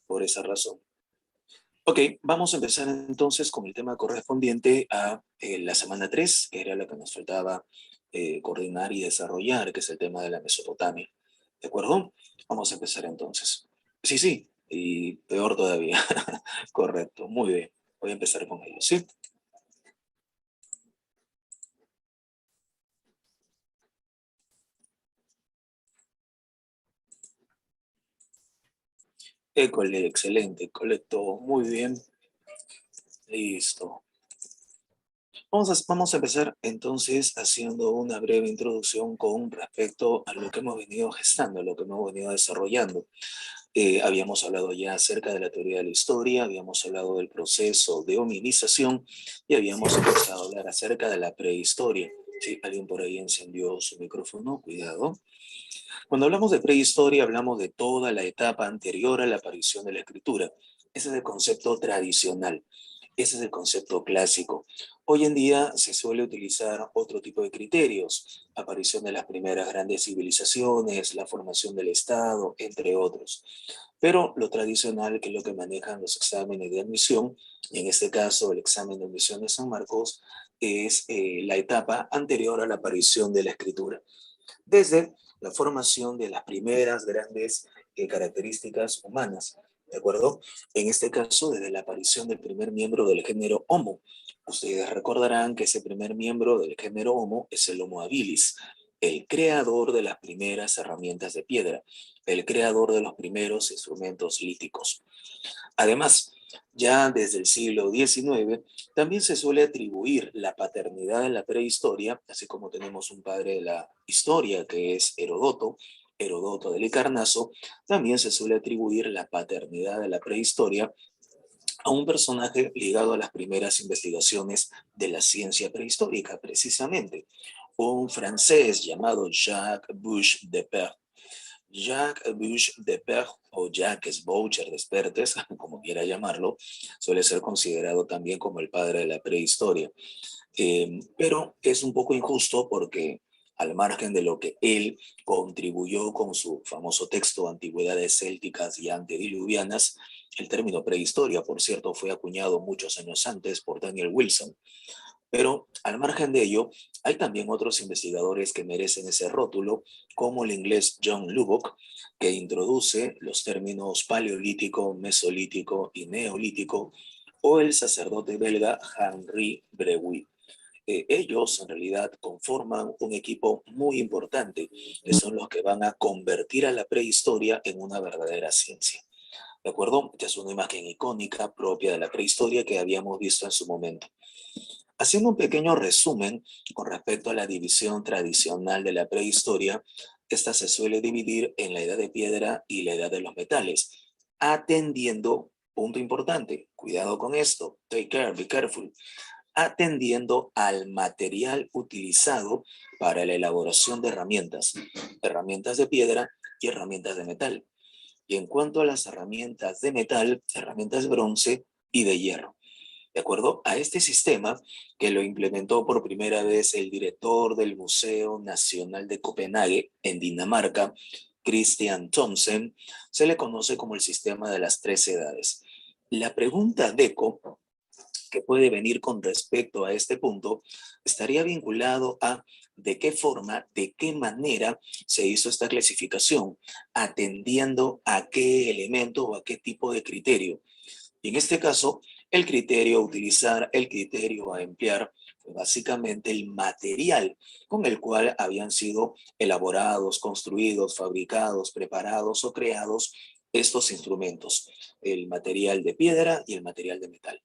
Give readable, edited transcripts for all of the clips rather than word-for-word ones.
por esa razón. Ok, vamos a empezar entonces con el tema correspondiente a la semana 3, que era la que nos faltaba coordinar y desarrollar, que es el tema de la Mesopotamia. ¿De acuerdo? Vamos a empezar entonces. Sí, sí, y peor todavía. Correcto, muy bien. Voy a empezar con ello, ¿sí? École, excelente, colecto, muy bien. Listo. Vamos a empezar entonces haciendo una breve introducción con respecto a lo que hemos venido gestando, lo que hemos venido desarrollando. Habíamos hablado ya acerca de la teoría de la historia, habíamos hablado del proceso de hominización y habíamos empezado a hablar acerca de la prehistoria. Sí, alguien por ahí encendió su micrófono, cuidado. Cuando hablamos de prehistoria, hablamos de toda la etapa anterior a la aparición de la escritura. Ese es el concepto tradicional. Ese es el concepto clásico. Hoy en día se suele utilizar otro tipo de criterios, aparición de las primeras grandes civilizaciones, la formación del Estado, entre otros. Pero lo tradicional, que es lo que manejan los exámenes de admisión, y en este caso el examen de admisión de San Marcos, es la etapa anterior a la aparición de la escritura. Desde la formación de las primeras grandes características humanas, ¿de acuerdo? En este caso, desde la aparición del primer miembro del género Homo. Ustedes recordarán que ese primer miembro del género Homo es el Homo habilis, el creador de las primeras herramientas de piedra, el creador de los primeros instrumentos líticos. Además, ya desde el siglo XIX, también se suele atribuir la paternidad de la prehistoria, así como tenemos un padre de la historia que es Herodoto, Herodoto del Licarnaso, también se suele atribuir la paternidad de la prehistoria a un personaje ligado a las primeras investigaciones de la ciencia prehistórica, precisamente, un francés llamado Jacques Bouche de Perre. Jacques Bouche de Perre o Jacques Boucher de Perthes, como quiera llamarlo, suele ser considerado también como el padre de la prehistoria. Pero es un poco injusto porque al margen de lo que él contribuyó con su famoso texto Antigüedades Célticas y Antediluvianas, el término prehistoria, por cierto, fue acuñado muchos años antes por Daniel Wilson. Pero al margen de ello, hay también otros investigadores que merecen ese rótulo, como el inglés John Lubbock, que introduce los términos paleolítico, mesolítico y neolítico, o el sacerdote belga Henri Breuil. Ellos en realidad conforman un equipo muy importante, que son los que van a convertir a la prehistoria en una verdadera ciencia. ¿De acuerdo? Esta es una imagen icónica propia de la prehistoria que habíamos visto en su momento. Haciendo un pequeño resumen con respecto a la división tradicional de la prehistoria, esta se suele dividir en la edad de piedra y la edad de los metales, atendiendo, punto importante, cuidado con esto, take care, be careful, atendiendo al material utilizado para la elaboración de herramientas, herramientas de piedra y herramientas de metal. Y en cuanto a las herramientas de metal, herramientas de bronce y de hierro. De acuerdo a este sistema, que lo implementó por primera vez el director del Museo Nacional de Copenhague, en Dinamarca, Christian Thomsen, se le conoce como el sistema de las tres edades. La pregunta DECO, que puede venir con respecto a este punto, estaría vinculado a de qué forma, de qué manera se hizo esta clasificación, atendiendo a qué elemento o a qué tipo de criterio. Y en este caso, el criterio a utilizar, el criterio a emplear, fue básicamente el material con el cual habían sido elaborados, construidos, fabricados, preparados o creados estos instrumentos, el material de piedra y el material de metal.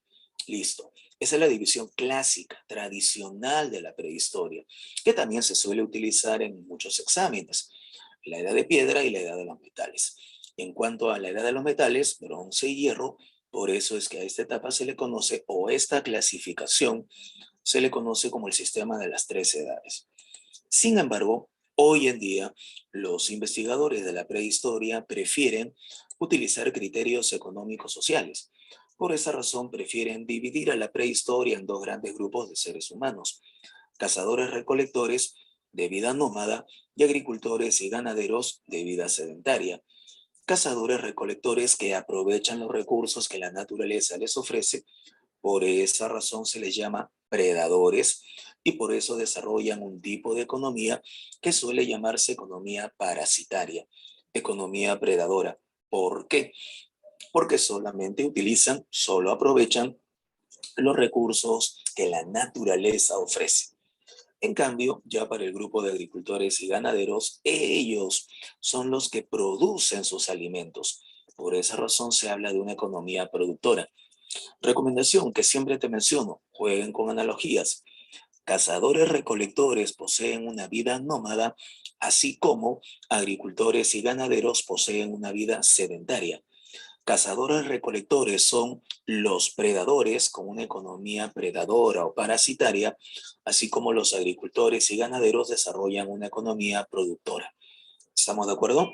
Listo. Esa es la división clásica, tradicional de la prehistoria, que también se suele utilizar en muchos exámenes, la edad de piedra y la edad de los metales. En cuanto a la edad de los metales, bronce y hierro, por eso es que a esta etapa se le conoce, o esta clasificación, se le conoce como el sistema de las tres edades. Sin embargo, hoy en día, los investigadores de la prehistoria prefieren utilizar criterios económicos sociales. Por esa razón, prefieren dividir a la prehistoria en dos grandes grupos de seres humanos: cazadores-recolectores de vida nómada y agricultores y ganaderos de vida sedentaria. cazadores recolectores que aprovechan los recursos que la naturaleza les ofrece. Por esa razón se les llama predadores y por eso desarrollan un tipo de economía que suele llamarse economía parasitaria, economía predadora. ¿Por qué? Porque solamente utilizan, solo aprovechan los recursos que la naturaleza ofrece. En cambio, ya para el grupo de agricultores y ganaderos, ellos son los que producen sus alimentos. Por esa razón se habla de una economía productora. Recomendación que siempre te menciono, jueguen con analogías. Cazadores recolectores poseen una vida nómada, así como agricultores y ganaderos poseen una vida sedentaria. Cazadores recolectores son los predadores con una economía predadora o parasitaria, así como los agricultores y ganaderos desarrollan una economía productora. ¿Estamos de acuerdo?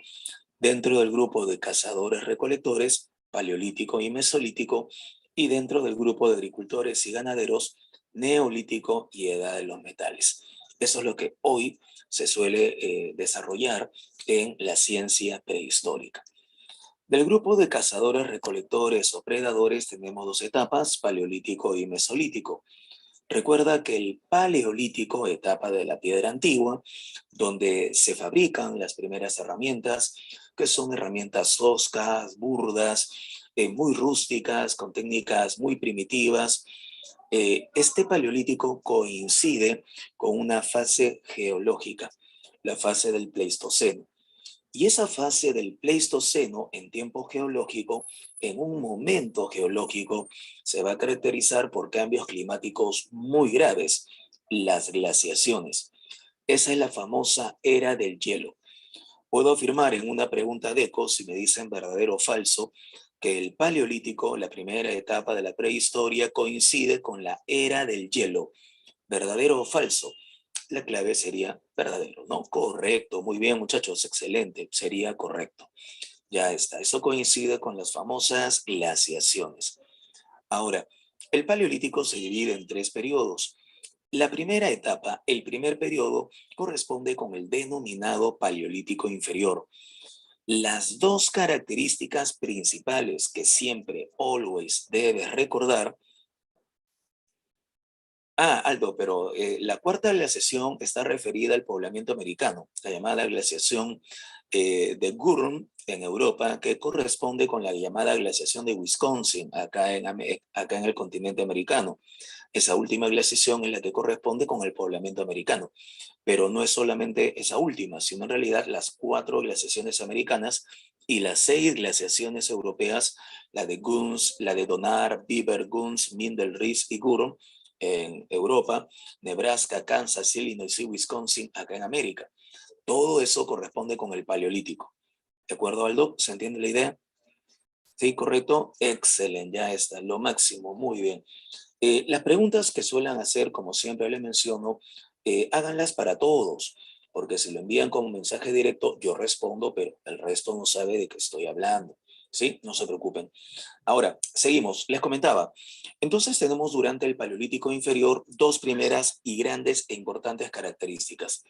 Dentro del grupo de cazadores recolectores, paleolítico y mesolítico, y dentro del grupo de agricultores y ganaderos, neolítico y edad de los metales. Eso es lo que hoy se suele desarrollar en la ciencia prehistórica. Del grupo de cazadores, recolectores o predadores tenemos dos etapas, paleolítico y mesolítico. Recuerda que el paleolítico, etapa de la piedra antigua, donde se fabrican las primeras herramientas, que son herramientas toscas, burdas, muy rústicas, con técnicas muy primitivas. Este paleolítico coincide con una fase geológica, la fase del Pleistoceno. Y esa fase del Pleistoceno en tiempo geológico, en un momento geológico, se va a caracterizar por cambios climáticos muy graves, las glaciaciones. Esa es la famosa era del hielo. Puedo afirmar en una pregunta de eco, si me dicen verdadero o falso, que el Paleolítico, la primera etapa de la prehistoria, coincide con la era del hielo. ¿Verdadero o falso? La clave sería verdadero, ¿no? Correcto, muy bien muchachos, excelente, sería correcto. Ya está, eso coincide con las famosas glaciaciones. Ahora, el Paleolítico se divide en tres periodos. La primera etapa, el primer periodo, corresponde con el denominado Paleolítico inferior. Las dos características principales que siempre, always, debes recordar. Aldo, pero la cuarta glaciación está referida al poblamiento americano, la llamada glaciación de Gurn en Europa, que corresponde con la llamada glaciación de Wisconsin, acá en el continente americano. Esa última glaciación es la que corresponde con el poblamiento americano, pero no es solamente esa última, sino en realidad las cuatro glaciaciones americanas y las seis glaciaciones europeas, la de Gunns, la de Donar, Beaver, Gunns, Mindel, Rees y Gurn, en Europa, Nebraska, Kansas, Illinois y Wisconsin, acá en América. Todo eso corresponde con el Paleolítico. ¿De acuerdo, Aldo? ¿Se entiende la idea? Sí, correcto. Excelente, ya está, lo máximo, muy bien. Las preguntas que suelen hacer, como siempre les menciono, háganlas para todos, porque si lo envían como mensaje directo, yo respondo, pero el resto no sabe de qué estoy hablando. ¿Sí? No se preocupen. Ahora, seguimos. Les comentaba. Entonces tenemos durante el Paleolítico inferior dos primeras y grandes e importantes características.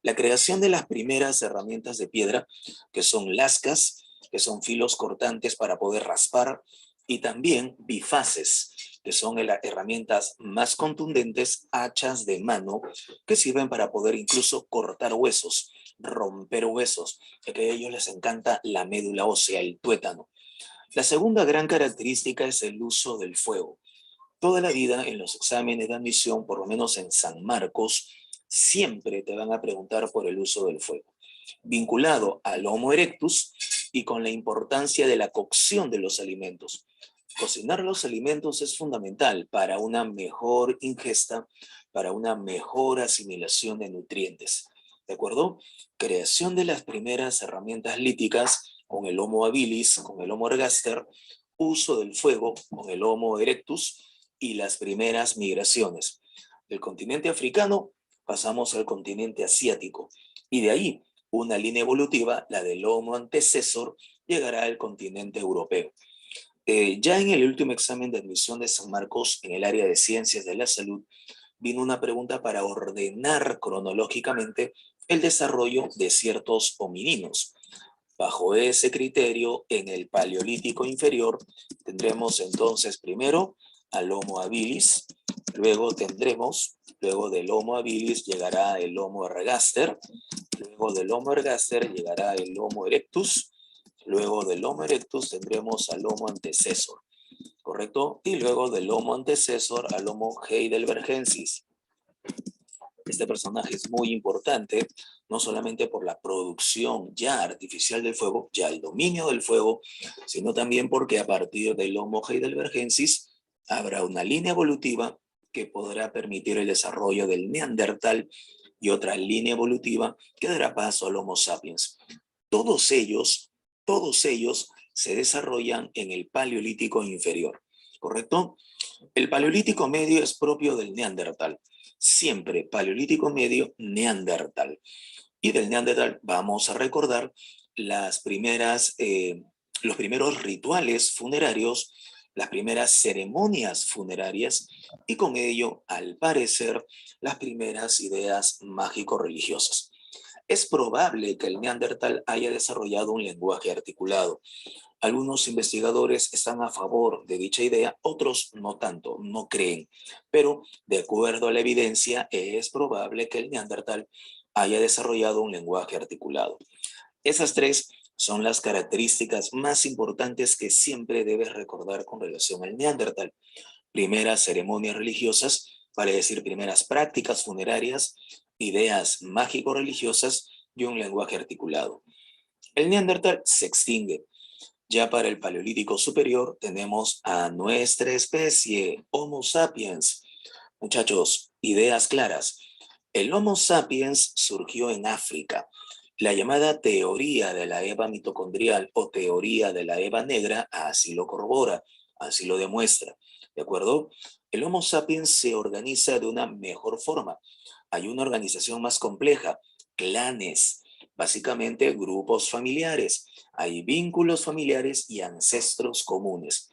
La creación de las primeras herramientas de piedra, que son lascas, que son filos cortantes para poder raspar, y también bifaces, que son herramientas más contundentes, hachas de mano, que sirven para poder incluso cortar huesos, romper huesos, ya que a ellos les encanta la médula ósea, el tuétano. La segunda gran característica es el uso del fuego. Toda la vida en los exámenes de admisión, por lo menos en San Marcos, siempre te van a preguntar por el uso del fuego, vinculado al Homo erectus y con la importancia de la cocción de los alimentos. Cocinar los alimentos es fundamental para una mejor ingesta, para una mejor asimilación de nutrientes. ¿De acuerdo? Creación de las primeras herramientas líticas con el Homo habilis, con el Homo ergaster, uso del fuego con el Homo erectus y las primeras migraciones. Del continente africano pasamos al continente asiático y de ahí una línea evolutiva, la del Homo antecesor, llegará al continente europeo. Ya en el último examen de admisión de San Marcos en el área de ciencias de la salud, vino una pregunta para ordenar cronológicamente el desarrollo de ciertos homininos. Bajo ese criterio, en el Paleolítico inferior tendremos entonces primero al Homo habilis, luego del Homo habilis llegará el Homo ergaster, luego del Homo ergaster llegará el Homo erectus, luego del Homo erectus tendremos al Homo antecesor, ¿correcto? Y luego del Homo antecesor al Homo heidelbergensis. Este personaje es muy importante, no solamente por la producción ya artificial del fuego, ya el dominio del fuego, sino también porque a partir del Homo heidelbergensis habrá una línea evolutiva que podrá permitir el desarrollo del Neandertal y otra línea evolutiva que dará paso al Homo sapiens. Todos ellos se desarrollan en el Paleolítico inferior, ¿correcto? El Paleolítico medio es propio del Neandertal. Siempre Paleolítico medio, Neandertal. Y del Neandertal vamos a recordar los primeros rituales funerarios, las primeras ceremonias funerarias y con ello, al parecer, las primeras ideas mágico-religiosas. Es probable que el Neandertal haya desarrollado un lenguaje articulado. Algunos investigadores están a favor de dicha idea, otros no tanto, no creen. Pero, de acuerdo a la evidencia, es probable que el Neandertal haya desarrollado un lenguaje articulado. Esas tres son las características más importantes que siempre debes recordar con relación al Neandertal. Primeras ceremonias religiosas, vale decir primeras prácticas funerarias, ideas mágico-religiosas y un lenguaje articulado. El Neandertal se extingue. Ya para el Paleolítico superior tenemos a nuestra especie, Homo sapiens. Muchachos, ideas claras. El Homo sapiens surgió en África. La llamada teoría de la Eva mitocondrial o teoría de la Eva negra así lo corrobora, así lo demuestra. ¿De acuerdo? El Homo sapiens se organiza de una mejor forma. Hay una organización más compleja, clanes, básicamente grupos familiares. Hay vínculos familiares y ancestros comunes.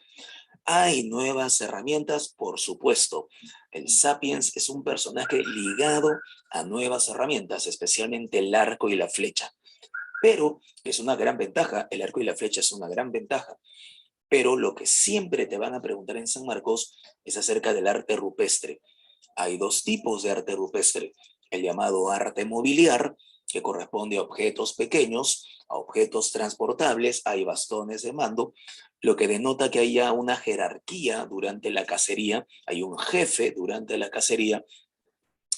Hay nuevas herramientas, por supuesto. El Sapiens es un personaje ligado a nuevas herramientas, especialmente el arco y la flecha. Pero es una gran ventaja, el arco y la flecha es una gran ventaja. Pero lo que siempre te van a preguntar en San Marcos es acerca del arte rupestre. Hay dos tipos de arte rupestre. El llamado arte mobiliar, que corresponde a objetos pequeños, a objetos transportables, hay bastones de mando, lo que denota que haya una jerarquía durante la cacería, hay un jefe durante la cacería,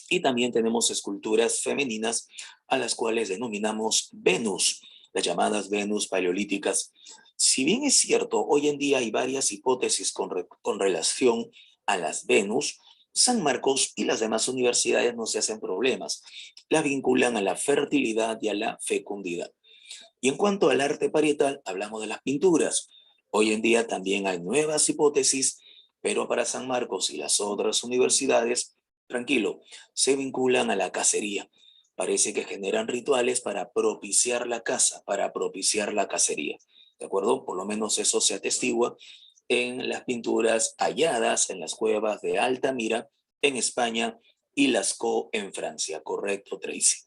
y también tenemos esculturas femeninas a las cuales denominamos Venus, las llamadas Venus paleolíticas. Si bien es cierto, hoy en día hay varias hipótesis con relación a las Venus, San Marcos y las demás universidades no se hacen problemas. Las vinculan a la fertilidad y a la fecundidad. Y en cuanto al arte parietal, hablamos de las pinturas. Hoy en día también hay nuevas hipótesis, pero para San Marcos y las otras universidades, tranquilo, se vinculan a la cacería. Parece que generan rituales para propiciar la caza, para propiciar la cacería. ¿De acuerdo? Por lo menos eso se atestigua en las pinturas halladas en las cuevas de Altamira, en España, y Lascaux en Francia. ¿Correcto, Tracy?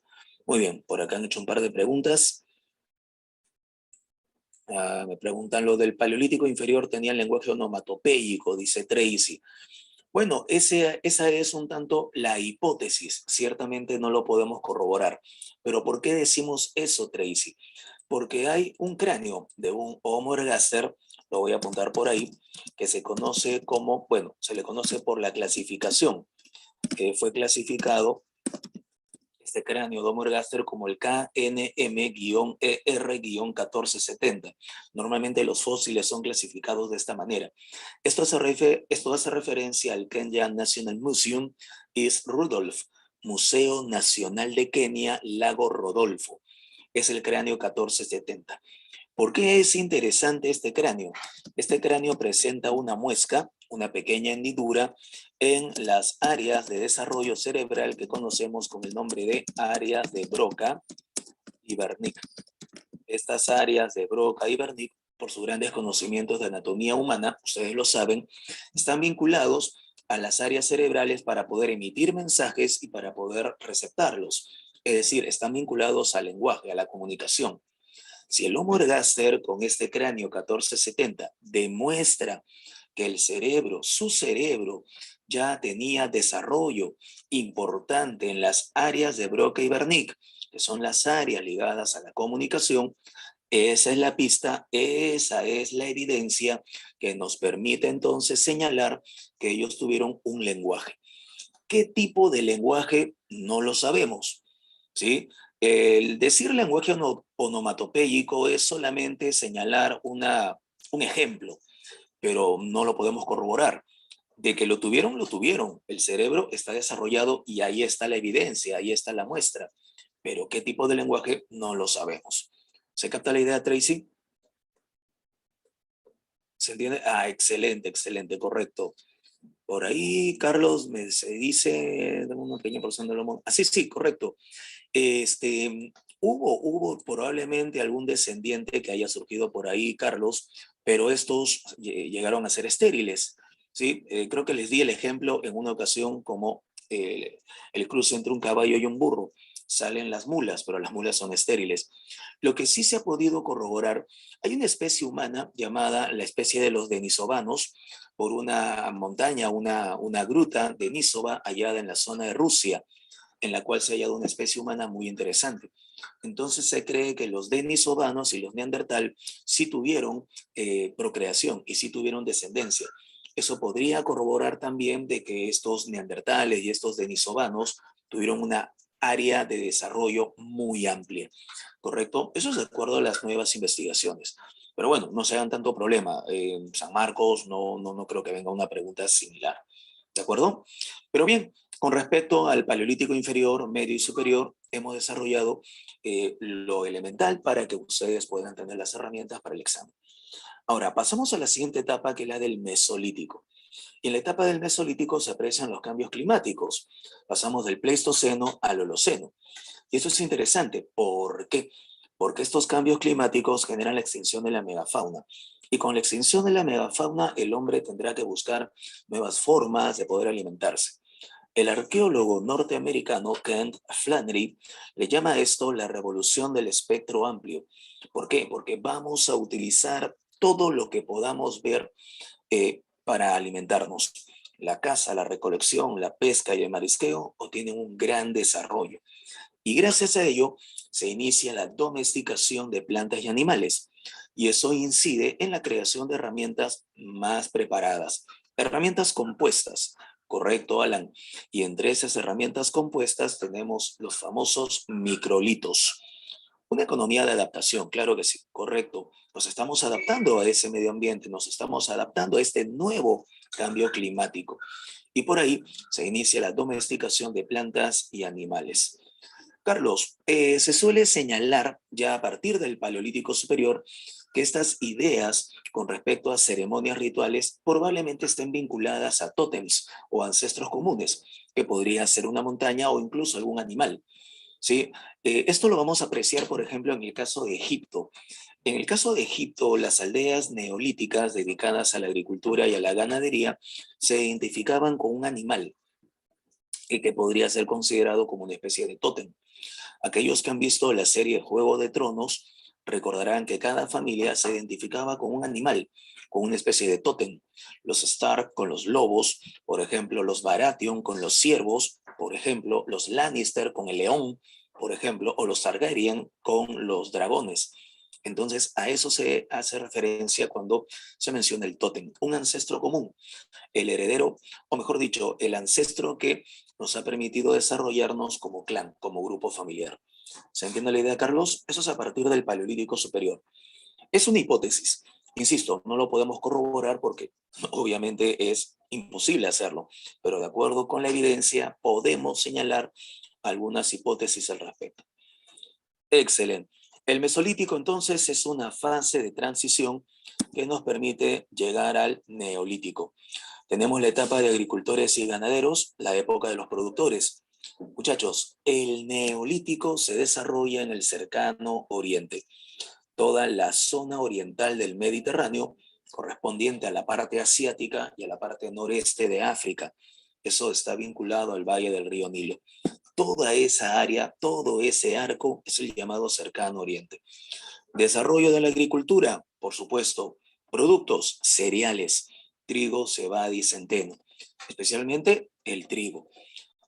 Muy bien, por acá han hecho un par de preguntas. Me preguntan lo del Paleolítico inferior tenía lenguaje onomatopéyico, dice Tracy. Bueno, esa es un tanto la hipótesis, ciertamente no lo podemos corroborar. Pero ¿por qué decimos eso, Tracy? Porque hay un cráneo de un Homo ergaster, lo voy a apuntar por ahí, que se conoce como, bueno, se le conoce por la clasificación, que fue clasificado este cráneo de Homo ergaster como el KNM-ER-1470. Normalmente los fósiles son clasificados de esta manera. Esto hace referencia al Kenya National Museum East Rudolph, Museo Nacional de Kenia, Lago Rodolfo. Es el cráneo 1470. ¿Por qué es interesante este cráneo? Este cráneo presenta una muesca, una pequeña hendidura en las áreas de desarrollo cerebral que conocemos con el nombre de áreas de Broca y Wernicke. Estas áreas de Broca y Wernicke, por sus grandes conocimientos de anatomía humana, ustedes lo saben, están vinculados a las áreas cerebrales para poder emitir mensajes y para poder receptarlos. Es decir, están vinculados al lenguaje, a la comunicación. Si el Homo ergaster con este cráneo 1470 demuestra que el cerebro, su cerebro, ya tenía desarrollo importante en las áreas de Broca y Wernicke, que son las áreas ligadas a la comunicación, esa es la pista, esa es la evidencia que nos permite entonces señalar que ellos tuvieron un lenguaje. ¿Qué tipo de lenguaje? No lo sabemos, ¿sí? El decir lenguaje onomatopéyico es solamente señalar un ejemplo, pero no lo podemos corroborar. De que lo tuvieron, lo tuvieron. El cerebro está desarrollado y ahí está la evidencia, ahí está la muestra. Pero qué tipo de lenguaje no lo sabemos. ¿Se capta la idea, Tracy? ¿Se entiende? Ah, excelente, excelente, correcto. Por ahí, Carlos, se dice, dame una pequeña porción de lomo. Ah, sí, sí, correcto. Hubo probablemente algún descendiente que haya surgido por ahí, Carlos, pero estos llegaron a ser estériles, ¿sí? Creo que les di el ejemplo en una ocasión como el cruce entre un caballo y un burro. Salen las mulas, pero las mulas son estériles. Lo que sí se ha podido corroborar, hay una especie humana llamada la especie de los denisovanos, por una montaña, una gruta denísova hallada en la zona de Rusia, en la cual se ha hallado una especie humana muy interesante. Entonces se cree que los denisovanos y los neandertal sí tuvieron procreación y sí tuvieron descendencia. Eso podría corroborar también de que estos neandertales y estos denisovanos tuvieron una área de desarrollo muy amplia, ¿correcto? Eso es de acuerdo a las nuevas investigaciones. Pero bueno, no se hagan tanto problema. San Marcos, no creo que venga una pregunta similar. ¿De acuerdo? Pero bien, con respecto al paleolítico inferior, medio y superior, hemos desarrollado lo elemental para que ustedes puedan tener las herramientas para el examen. Ahora, pasamos a la siguiente etapa, que es la del Mesolítico. Y en la etapa del Mesolítico se aprecian los cambios climáticos. Pasamos del Pleistoceno al Holoceno. Y eso es interesante. ¿Por qué? Porque estos cambios climáticos generan la extinción de la megafauna. Y con la extinción de la megafauna, el hombre tendrá que buscar nuevas formas de poder alimentarse. El arqueólogo norteamericano Kent Flannery le llama a esto la revolución del espectro amplio. ¿Por qué? Porque vamos a utilizar todo lo que podamos ver para alimentarnos. La caza, la recolección, la pesca y el marisqueo obtienen un gran desarrollo. Y gracias a ello se inicia la domesticación de plantas y animales. Y eso incide en la creación de herramientas más preparadas, herramientas compuestas. Correcto, Alan. Y entre esas herramientas compuestas tenemos los famosos microlitos. Una economía de adaptación, claro que sí, correcto. Nos estamos adaptando a ese medio ambiente, nos estamos adaptando a este nuevo cambio climático. Y por ahí se inicia la domesticación de plantas y animales. Carlos, se suele señalar ya a partir del Paleolítico Superior que estas ideas con respecto a ceremonias rituales probablemente estén vinculadas a tótems o ancestros comunes, que podría ser una montaña o incluso algún animal. ¿Sí? Esto lo vamos a apreciar, por ejemplo, en el caso de Egipto. En el caso de Egipto, las aldeas neolíticas dedicadas a la agricultura y a la ganadería se identificaban con un animal que podría ser considerado como una especie de tótem. Aquellos que han visto la serie Juego de Tronos recordarán que cada familia se identificaba con un animal, con una especie de tótem. Los Stark con los lobos, por ejemplo, los Baratheon con los ciervos, por ejemplo, los Lannister con el león, por ejemplo, o los Targaryen con los dragones. Entonces, a eso se hace referencia cuando se menciona el tótem, un ancestro común, el heredero, o mejor dicho, el ancestro que nos ha permitido desarrollarnos como clan, como grupo familiar. ¿Se entiende la idea, Carlos? Eso es a partir del Paleolítico Superior. Es una hipótesis. Insisto, no lo podemos corroborar porque obviamente es imposible hacerlo, pero de acuerdo con la evidencia podemos señalar algunas hipótesis al respecto. Excelente. El Mesolítico entonces es una fase de transición que nos permite llegar al Neolítico. Tenemos la etapa de agricultores y ganaderos, la época de los productores. Muchachos, el Neolítico se desarrolla en el cercano Oriente. Toda la zona oriental del Mediterráneo, correspondiente a la parte asiática y a la parte noreste de África. Eso está vinculado al valle del río Nilo. Toda esa área, todo ese arco es el llamado cercano oriente. Desarrollo de la agricultura, por supuesto. Productos, cereales, trigo, cebada y centeno, especialmente el trigo.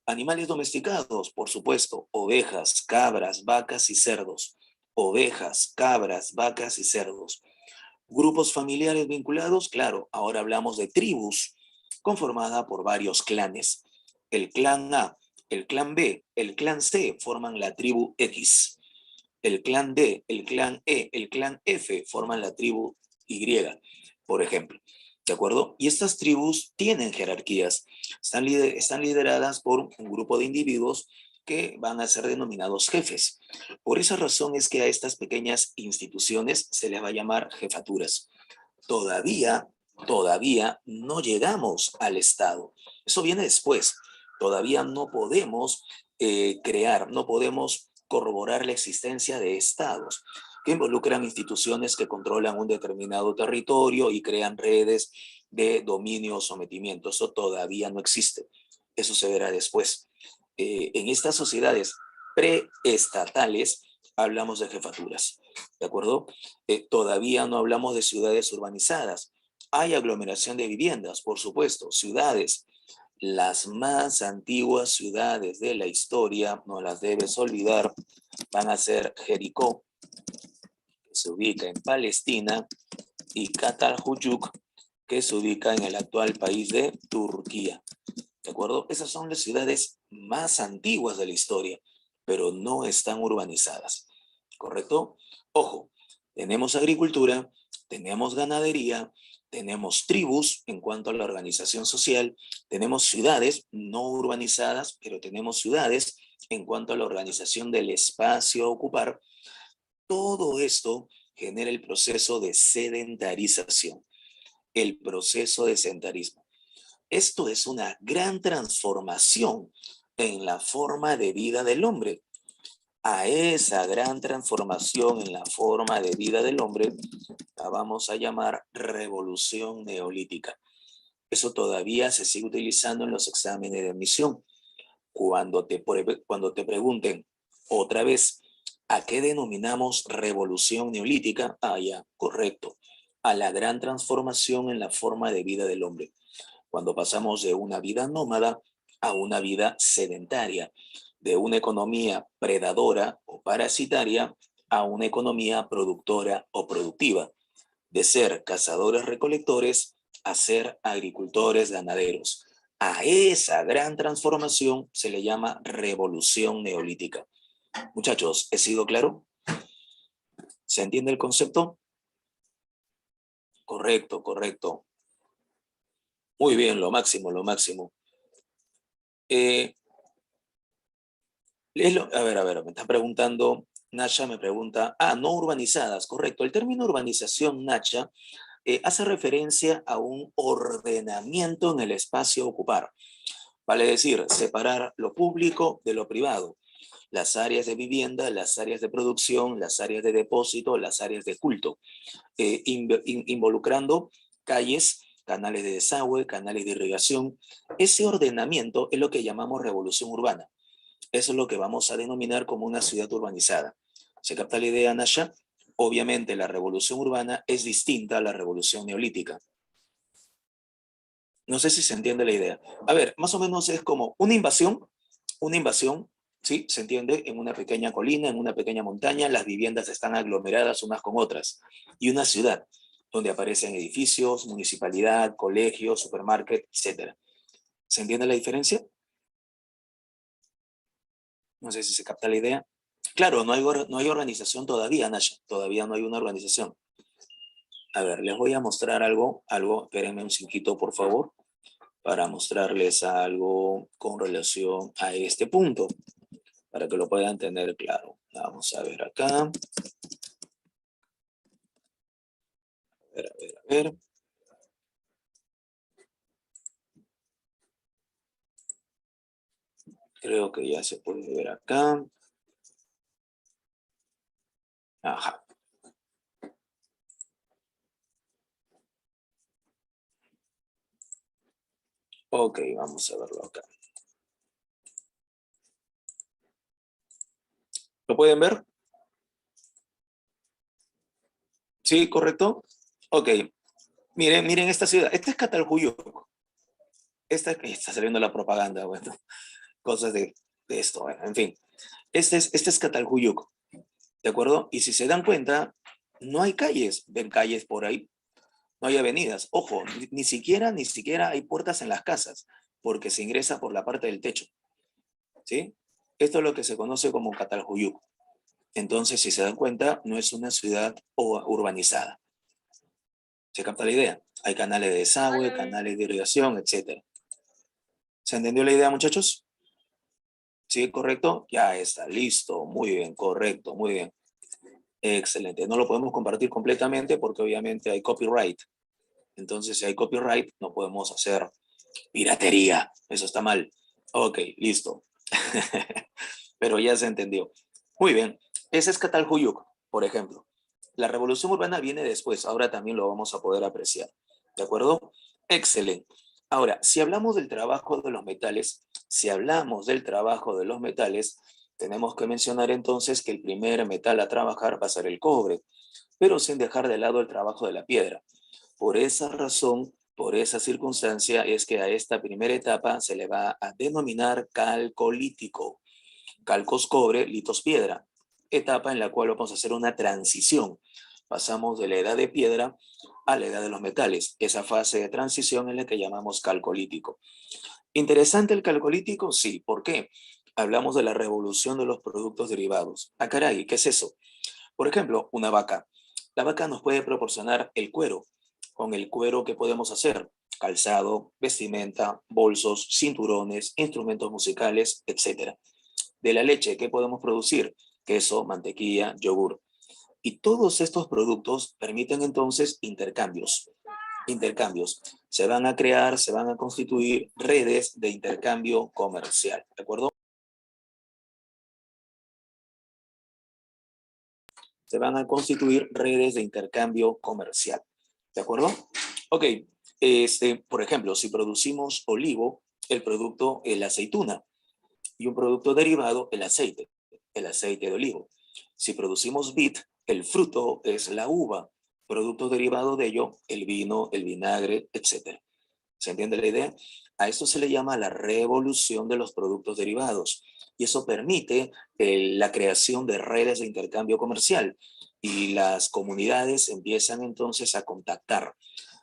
Animales domesticados, por supuesto, ovejas, cabras, vacas y cerdos. Ovejas, cabras, vacas y cerdos. Grupos familiares vinculados, claro, ahora hablamos de tribus, conformada por varios clanes. El clan A, el clan B, el clan C forman la tribu X. El clan D, el clan E, el clan F forman la tribu Y, por ejemplo. ¿De acuerdo? Y estas tribus tienen jerarquías. Están lideradas por un grupo de individuos que van a ser denominados jefes. Por esa razón es que a estas pequeñas instituciones se les va a llamar jefaturas. Todavía no llegamos al Estado. Eso viene después. Todavía no podemos crear, no podemos corroborar la existencia de estados que involucran instituciones que controlan un determinado territorio y crean redes de dominio o sometimiento. Eso todavía no existe. Eso se verá después. En estas sociedades preestatales hablamos de jefaturas, ¿de acuerdo? Todavía no hablamos de ciudades urbanizadas. Hay aglomeración de viviendas, por supuesto, ciudades. Las más antiguas ciudades de la historia, no las debes olvidar, van a ser Jericó, que se ubica en Palestina, y Catalhuyuk, que se ubica en el actual país de Turquía. ¿De acuerdo? Esas son las ciudades más antiguas de la historia, pero no están urbanizadas. ¿Correcto? Ojo, tenemos agricultura, tenemos ganadería, tenemos tribus en cuanto a la organización social, tenemos ciudades no urbanizadas, pero tenemos ciudades en cuanto a la organización del espacio a ocupar. Todo esto genera el proceso de sedentarización, el proceso de sedentarismo. Esto es una gran transformación en la forma de vida del hombre. A esa gran transformación en la forma de vida del hombre la vamos a llamar revolución neolítica. Eso todavía se sigue utilizando en los exámenes de admisión. Cuando te pregunten otra vez, ¿a qué denominamos revolución neolítica? Ah, ya, correcto. A la gran transformación en la forma de vida del hombre. Cuando pasamos de una vida nómada a una vida sedentaria, de una economía predadora o parasitaria a una economía productora o productiva, de ser cazadores-recolectores a ser agricultores ganaderos. A esa gran transformación se le llama revolución neolítica. Muchachos, ¿he sido claro? ¿Se entiende el concepto? Correcto, correcto. Muy bien, lo máximo, lo máximo. A ver, me está preguntando, Nacha me pregunta, no urbanizadas, correcto. El término urbanización, Nacha, hace referencia a un ordenamiento en el espacio a ocupar. Vale decir, separar lo público de lo privado, las áreas de vivienda, las áreas de producción, las áreas de depósito, las áreas de culto, involucrando calles, canales de desagüe, canales de irrigación. Ese ordenamiento es lo que llamamos revolución urbana. Eso es lo que vamos a denominar como una ciudad urbanizada. ¿Se capta la idea, Nasha? Obviamente la revolución urbana es distinta a la revolución neolítica. No sé si se entiende la idea. A ver, más o menos es como una invasión, ¿sí? Se entiende, en una pequeña colina, en una pequeña montaña, las viviendas están aglomeradas unas con otras. Y una ciudad, donde aparecen edificios, municipalidad, colegios, supermarket, etc. ¿Se entiende la diferencia? No sé si se capta la idea. Claro, no hay organización todavía, Nasha. Todavía no hay una organización. A ver, les voy a mostrar espérenme un cinquito, por favor, para mostrarles algo con relación a este punto, para que lo puedan tener claro. Vamos a ver acá. A ver. Creo que ya se puede ver acá. Ajá. Ok, vamos a verlo acá. ¿Lo pueden ver? ¿Sí, correcto? Ok, miren esta ciudad. Esta es Catalhuyuk. Esta está saliendo la propaganda, bueno, cosas de esto, bueno, en fin. Este es Catalhuyuk, ¿de acuerdo? Y si se dan cuenta, no hay calles, ven calles por ahí, no hay avenidas. Ojo, ni siquiera hay puertas en las casas, porque se ingresa por la parte del techo, ¿sí? Esto es lo que se conoce como Catalhuyuk. Entonces, si se dan cuenta, no es una ciudad urbanizada. ¿Se capta la idea? Hay canales de desagüe, canales de irrigación, etcétera. ¿Se entendió la idea, muchachos? ¿Sí, correcto? Ya está, listo. Muy bien, correcto, muy bien. Excelente. No lo podemos compartir completamente porque obviamente hay copyright. Entonces, si hay copyright, no podemos hacer piratería. Eso está mal. Ok, listo. Pero ya se entendió. Muy bien. Ese es Catalhuyuk, por ejemplo. La revolución urbana viene después. Ahora también lo vamos a poder apreciar. ¿De acuerdo? Excelente. Ahora, si hablamos del trabajo de los metales, tenemos que mencionar entonces que el primer metal a trabajar va a ser el cobre, pero sin dejar de lado el trabajo de la piedra. Por esa razón, por esa circunstancia, es que a esta primera etapa se le va a denominar calcolítico. Calcos cobre, litos piedra. Etapa en la cual vamos a hacer una transición. Pasamos de la edad de piedra a la edad de los metales. Esa fase de transición es la que llamamos calcolítico. ¿Interesante el calcolítico? Sí. ¿Por qué? Hablamos de la revolución de los productos derivados. Ah, caray, ¿qué es eso? Por ejemplo, una vaca. La vaca nos puede proporcionar el cuero. Con el cuero, ¿qué podemos hacer? Calzado, vestimenta, bolsos, cinturones, instrumentos musicales, etc. De la leche, ¿qué podemos producir? Queso, mantequilla, yogur. Y todos estos productos permiten entonces intercambios. Intercambios. Se van a crear, se van a constituir redes de intercambio comercial. ¿De acuerdo? Se van a constituir redes de intercambio comercial. ¿De acuerdo? Ok. Por ejemplo, si producimos olivo, el producto es la aceituna y un producto derivado, el aceite de olivo. Si producimos vid, el fruto es la uva, producto derivado de ello, el vino, el vinagre, etc. ¿Se entiende la idea? A esto se le llama la revolución de los productos derivados y eso permite la creación de redes de intercambio comercial y las comunidades empiezan entonces a contactar.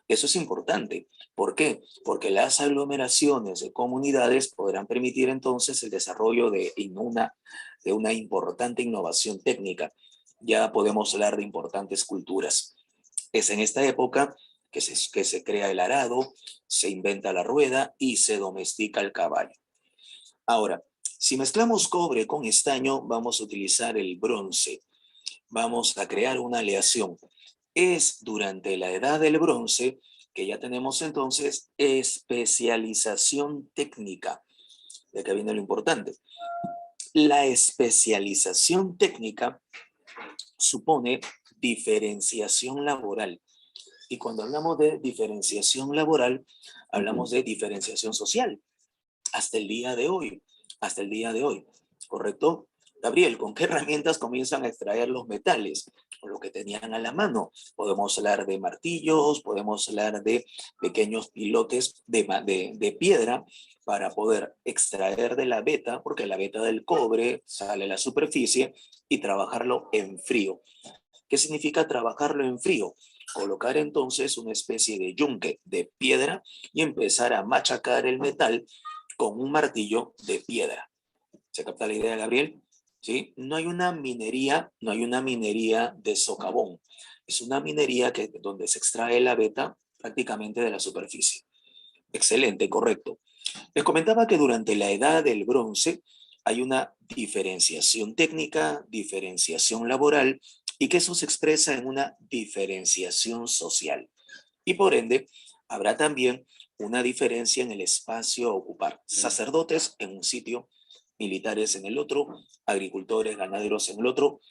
Eso es importante. ¿Por qué? Porque las aglomeraciones de comunidades podrán permitir entonces el desarrollo de una importante innovación técnica. Ya podemos hablar de importantes culturas. Es en esta época que se crea el arado, se inventa la rueda y se domestica el caballo. Ahora, si mezclamos cobre con estaño, vamos a utilizar el bronce. Vamos a crear una aleación. Es durante la edad del bronce que ya tenemos entonces especialización técnica. De acá viene lo importante. La especialización técnica supone diferenciación laboral. Y cuando hablamos de diferenciación laboral, hablamos de diferenciación social. Hasta el día de hoy, hasta el día de hoy, ¿correcto? Gabriel, ¿con qué herramientas comienzan a extraer los metales? Con lo que tenían a la mano. Podemos hablar de martillos, podemos hablar de pequeños pilotes de piedra para poder extraer de la veta, porque la veta del cobre sale a la superficie y trabajarlo en frío. ¿Qué significa trabajarlo en frío? Colocar entonces una especie de yunque de piedra y empezar a machacar el metal con un martillo de piedra. ¿Se capta la idea, Gabriel? ¿Sí? No hay una minería de socavón. Es una minería donde se extrae la veta prácticamente de la superficie. Excelente, correcto. Les comentaba que durante la edad del bronce hay una diferenciación técnica, diferenciación laboral y que eso se expresa en una diferenciación social. Y por ende, habrá también una diferencia en el espacio a ocupar. Sacerdotes en un sitio, militares en el otro, agricultores, ganaderos en el otro.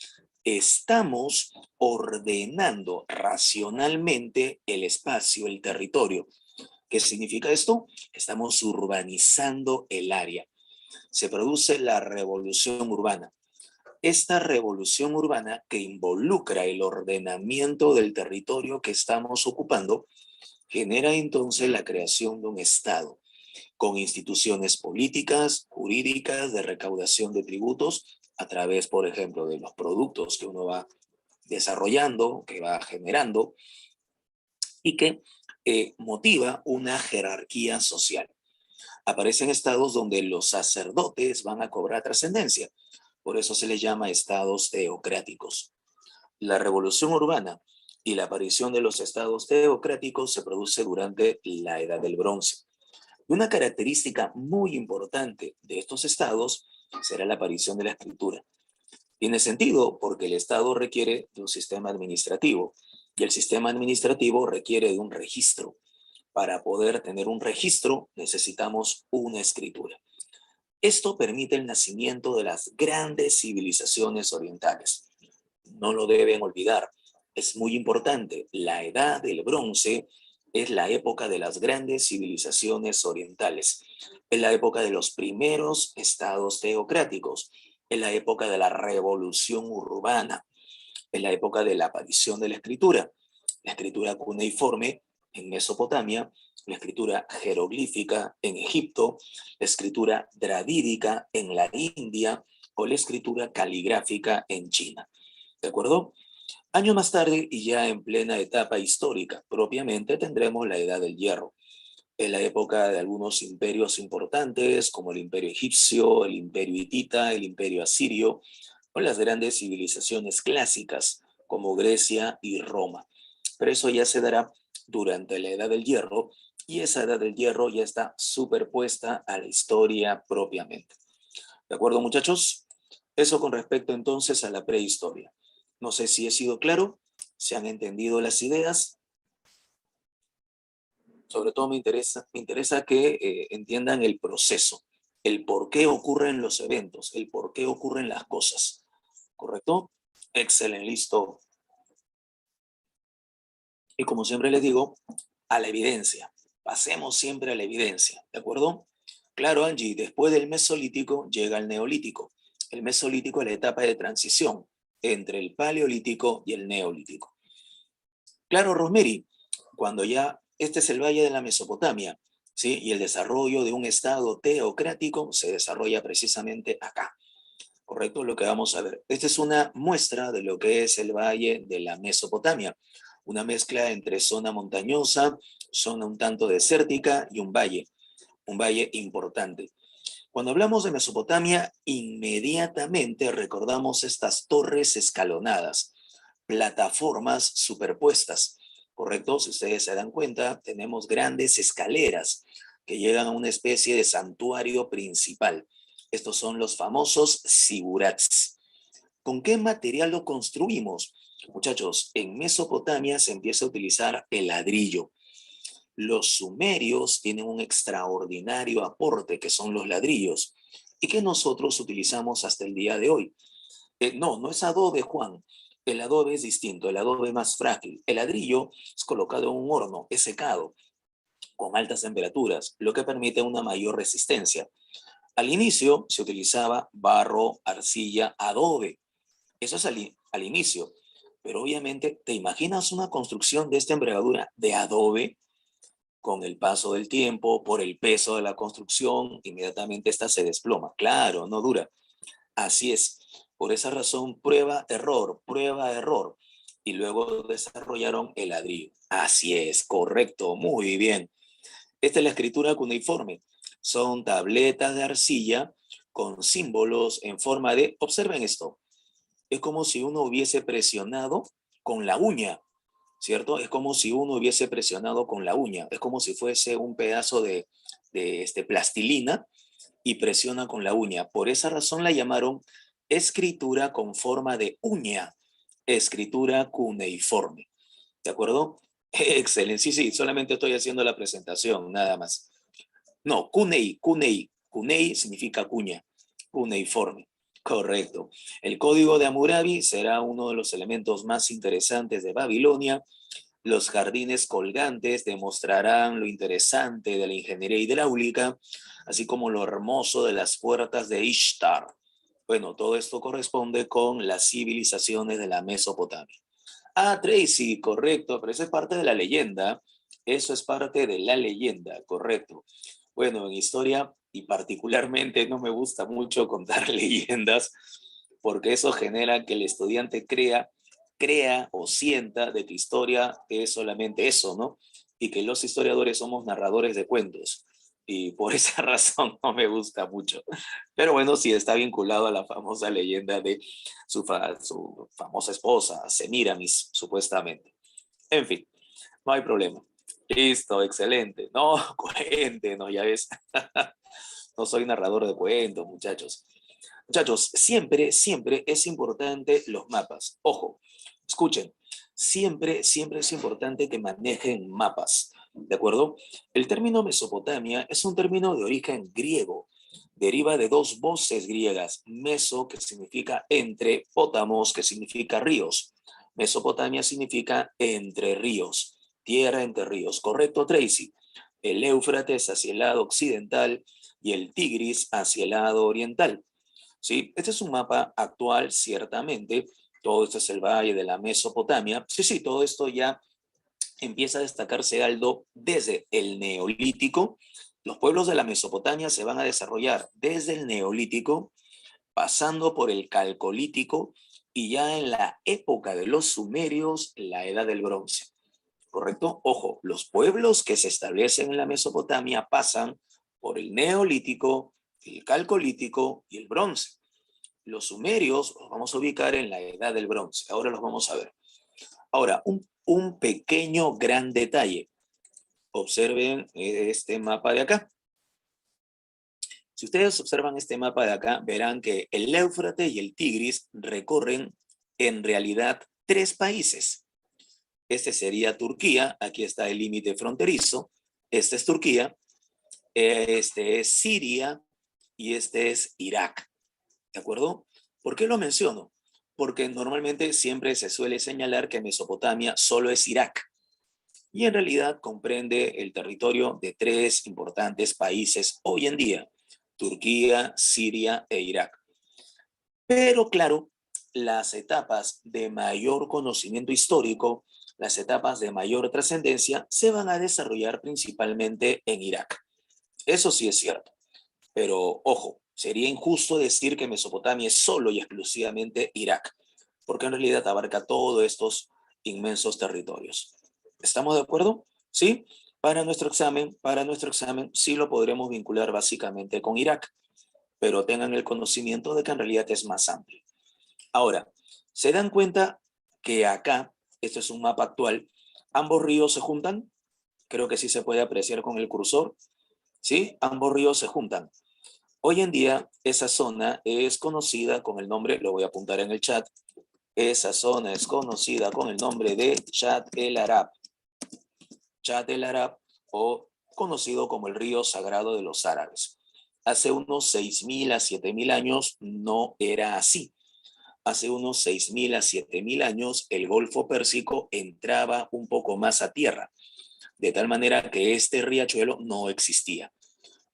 Estamos ordenando racionalmente el espacio, el territorio. ¿Qué significa esto? Estamos urbanizando el área. Se produce la revolución urbana. esta revolución urbana que involucra el ordenamiento del territorio que estamos ocupando genera entonces la creación de un Estado con instituciones políticas, jurídicas, de recaudación de tributos a través, por ejemplo, de los productos que uno va desarrollando, que va generando y que motiva una jerarquía social. Aparecen estados donde los sacerdotes van a cobrar trascendencia. Por eso se les llama estados teocráticos. La revolución urbana y la aparición de los estados teocráticos se produce durante la Edad del Bronce. Y una característica muy importante de estos estados será la aparición de la escritura. Tiene sentido porque el Estado requiere de un sistema administrativo y el sistema administrativo requiere de un registro. Para poder tener un registro necesitamos una escritura. Esto permite el nacimiento de las grandes civilizaciones orientales. No lo deben olvidar. Es muy importante. La Edad del Bronce es la época de las grandes civilizaciones orientales. Es la época de los primeros estados teocráticos. Es la época de la revolución urbana. Es la época de la aparición de la escritura cuneiforme en Mesopotamia, la escritura jeroglífica en Egipto, la escritura dradídica en la India o la escritura caligráfica en China. ¿De acuerdo? Años más tarde, y ya en plena etapa histórica, propiamente tendremos la Edad del Hierro. Es la época de algunos imperios importantes, como el Imperio Egipcio, el Imperio Hitita, el Imperio Asirio, o las grandes civilizaciones clásicas, como Grecia y Roma. Pero eso ya se dará durante la Edad del Hierro, y esa Edad del Hierro ya está superpuesta a la historia propiamente. ¿De acuerdo, muchachos? Eso con respecto entonces a la prehistoria. No sé si he sido claro, si han entendido las ideas. Sobre todo me interesa que entiendan el proceso, el por qué ocurren los eventos, el por qué ocurren las cosas. ¿Correcto? Excelente, listo. Y como siempre les digo, a la evidencia. Pasemos siempre a la evidencia, ¿de acuerdo? Claro, Angie, después del Mesolítico llega el Neolítico. El Mesolítico es la etapa de transición entre el Paleolítico y el Neolítico. Claro, Rosemary, cuando ya este es el valle de la Mesopotamia, ¿sí? Y el desarrollo de un estado teocrático se desarrolla precisamente acá. ¿Correcto? Lo que vamos a ver. Esta es una muestra de lo que es el valle de la Mesopotamia. Una mezcla entre zona montañosa, zona un tanto desértica y un valle importante. Cuando hablamos de Mesopotamia, inmediatamente recordamos estas torres escalonadas, plataformas superpuestas, ¿correcto? Si ustedes se dan cuenta, tenemos grandes escaleras que llegan a una especie de santuario principal. Estos son los famosos zigurats. ¿Con qué material lo construimos? Muchachos, en Mesopotamia se empieza a utilizar el ladrillo. Los sumerios tienen un extraordinario aporte que son los ladrillos y que nosotros utilizamos hasta el día de hoy. No es adobe, Juan. El adobe es distinto, el adobe es más frágil. El ladrillo es colocado en un horno, es secado con altas temperaturas, lo que permite una mayor resistencia. Al inicio se utilizaba barro, arcilla, adobe. Eso es al inicio. Pero obviamente, ¿te imaginas una construcción de esta envergadura de adobe? Con el paso del tiempo, por el peso de la construcción, inmediatamente esta se desploma. Claro, no dura. Así es. Por esa razón, prueba, error. Y luego desarrollaron el ladrillo. Así es, correcto, muy bien. Esta es la escritura cuneiforme. Son tabletas de arcilla con símbolos en forma de, observen esto, es como si uno hubiese presionado con la uña, ¿cierto? Es como si uno hubiese presionado con la uña, es como si fuese un pedazo de plastilina y presiona con la uña. Por esa razón la llamaron escritura con forma de uña, escritura cuneiforme. ¿De acuerdo? Excelente. Sí, sí, solamente estoy haciendo la presentación, nada más. No, cunei significa cuña, cuneiforme. Correcto. El código de Hammurabi será uno de los elementos más interesantes de Babilonia. Los jardines colgantes demostrarán lo interesante de la ingeniería hidráulica, así como lo hermoso de las puertas de Ishtar. Bueno, todo esto corresponde con las civilizaciones de la Mesopotamia. Ah, Tracy, correcto, pero eso es parte de la leyenda. Eso es parte de la leyenda, correcto. Bueno, en historia y particularmente no me gusta mucho contar leyendas porque eso genera que el estudiante crea o sienta de que historia es solamente eso, ¿no? Y que los historiadores somos narradores de cuentos. Y por esa razón no me gusta mucho. Pero bueno, sí está vinculado a la famosa leyenda de su famosa esposa, Semiramis, supuestamente. En fin, no hay problema. Listo, excelente. No, cuéntenos, ya ves. No soy narrador de cuentos, muchachos. Muchachos, siempre es importante los mapas. Ojo, escuchen, siempre es importante que manejen mapas, ¿de acuerdo? El término Mesopotamia es un término de origen griego. Deriva de dos voces griegas, meso, que significa entre, pótamos, que significa ríos. Mesopotamia significa entre ríos, tierra entre ríos. ¿Correcto, Tracy? El Éufrates hacia el lado occidental y el Tigris hacia el lado oriental. ¿Sí? Este es un mapa actual, ciertamente. Todo esto es el valle de la Mesopotamia. Sí, sí, todo esto ya empieza a destacarse, Aldo, desde el Neolítico. Los pueblos de la Mesopotamia se van a desarrollar desde el Neolítico, pasando por el Calcolítico y ya en la época de los sumerios, la Edad del Bronce. ¿Correcto? Ojo, los pueblos que se establecen en la Mesopotamia pasan por el Neolítico, el Calcolítico y el Bronce. Los sumerios los vamos a ubicar en la Edad del Bronce. Ahora los vamos a ver. Ahora, un pequeño gran detalle. Observen este mapa de acá. Si ustedes observan este mapa de acá, verán que el Éufrates y el Tigris recorren en realidad tres países. Este sería Turquía, aquí está el límite fronterizo, este es Turquía, este es Siria y este es Irak. ¿De acuerdo? ¿Por qué lo menciono? Porque normalmente siempre se suele señalar que Mesopotamia solo es Irak y en realidad comprende el territorio de tres importantes países hoy en día, Turquía, Siria e Irak. Pero claro, las etapas de mayor conocimiento histórico, las etapas de mayor trascendencia, se van a desarrollar principalmente en Irak. Eso sí es cierto. Pero ojo, sería injusto decir que Mesopotamia es solo y exclusivamente Irak, porque en realidad abarca todos estos inmensos territorios. ¿Estamos de acuerdo? ¿Sí? Para nuestro examen, sí lo podremos vincular básicamente con Irak, pero tengan el conocimiento de que en realidad es más amplio. Ahora, ¿se dan cuenta que acá, esto es un mapa actual, ambos ríos se juntan? Creo que sí se puede apreciar con el cursor, ¿sí? Ambos ríos se juntan. Hoy en día, esa zona es conocida con el nombre, lo voy a apuntar en el chat, esa zona es conocida con el nombre de Chad el Arab. Chad el Arab, o conocido como el río sagrado de los árabes. Hace unos 6.000 a 7.000 años no era así. Hace unos 6.000 a 7.000 años el Golfo Pérsico entraba un poco más a tierra, de tal manera que este riachuelo no existía.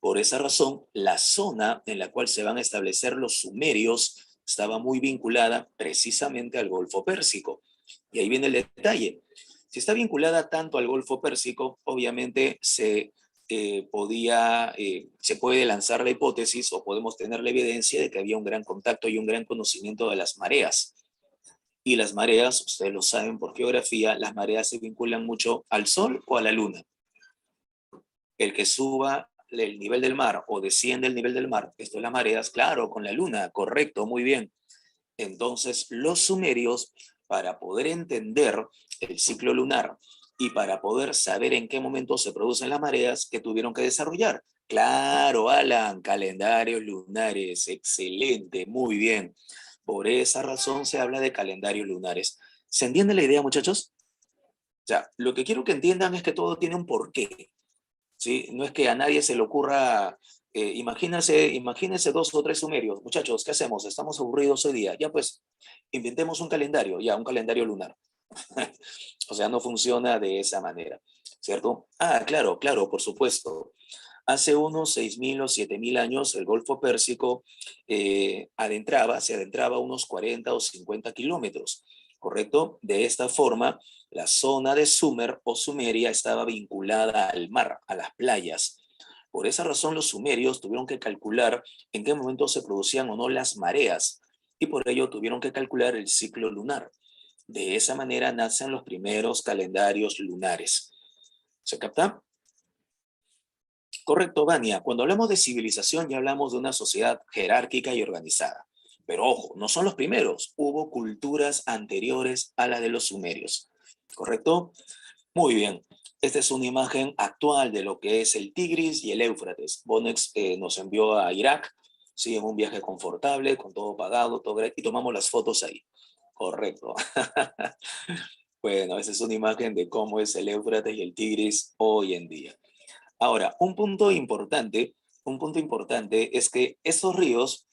Por esa razón, la zona en la cual se van a establecer los sumerios estaba muy vinculada precisamente al Golfo Pérsico. Y ahí viene el detalle. Si está vinculada tanto al Golfo Pérsico, obviamente se puede lanzar la hipótesis o podemos tener la evidencia de que había un gran contacto y un gran conocimiento de las mareas. Y las mareas, ustedes lo saben por geografía, las mareas se vinculan mucho al Sol o a la Luna. El que suba el nivel del mar o desciende el nivel del mar, esto es las mareas, claro, con la Luna, correcto, muy bien. Entonces, los sumerios, para poder entender el ciclo lunar y para poder saber en qué momento se producen las mareas, que tuvieron que desarrollar. Claro, Alan, calendarios lunares, excelente, muy bien. Por esa razón se habla de calendarios lunares. ¿Se entiende la idea, muchachos? O sea, lo que quiero que entiendan es que todo tiene un porqué. ¿Sí? No es que a nadie se le ocurra, imagínense dos o tres sumerios. Muchachos, ¿qué hacemos? Estamos aburridos hoy día. Ya pues, inventemos un calendario, ya, un calendario lunar. O sea, no funciona de esa manera, ¿cierto? Ah, claro, claro, por supuesto. Hace unos 6.000 o 7.000 años el Golfo Pérsico se adentraba unos 40 o 50 kilómetros, ¿correcto? De esta forma, la zona de Sumer o Sumeria estaba vinculada al mar, a las playas. Por esa razón, los sumerios tuvieron que calcular en qué momento se producían o no las mareas, y por ello tuvieron que calcular el ciclo lunar. De esa manera nacen los primeros calendarios lunares. ¿Se capta? Correcto, Vania. Cuando hablamos de civilización ya hablamos de una sociedad jerárquica y organizada. Pero ojo, no son los primeros. Hubo culturas anteriores a la de los sumerios. ¿Correcto? Muy bien. Esta es una imagen actual de lo que es el Tigris y el Éufrates. Bonex nos envió a Irak, sí, en un viaje confortable, con todo pagado, todo y tomamos las fotos ahí. Correcto. Bueno, esa es una imagen de cómo es el Éufrates y el Tigris hoy en día. Ahora, un punto importante es que estos ríos,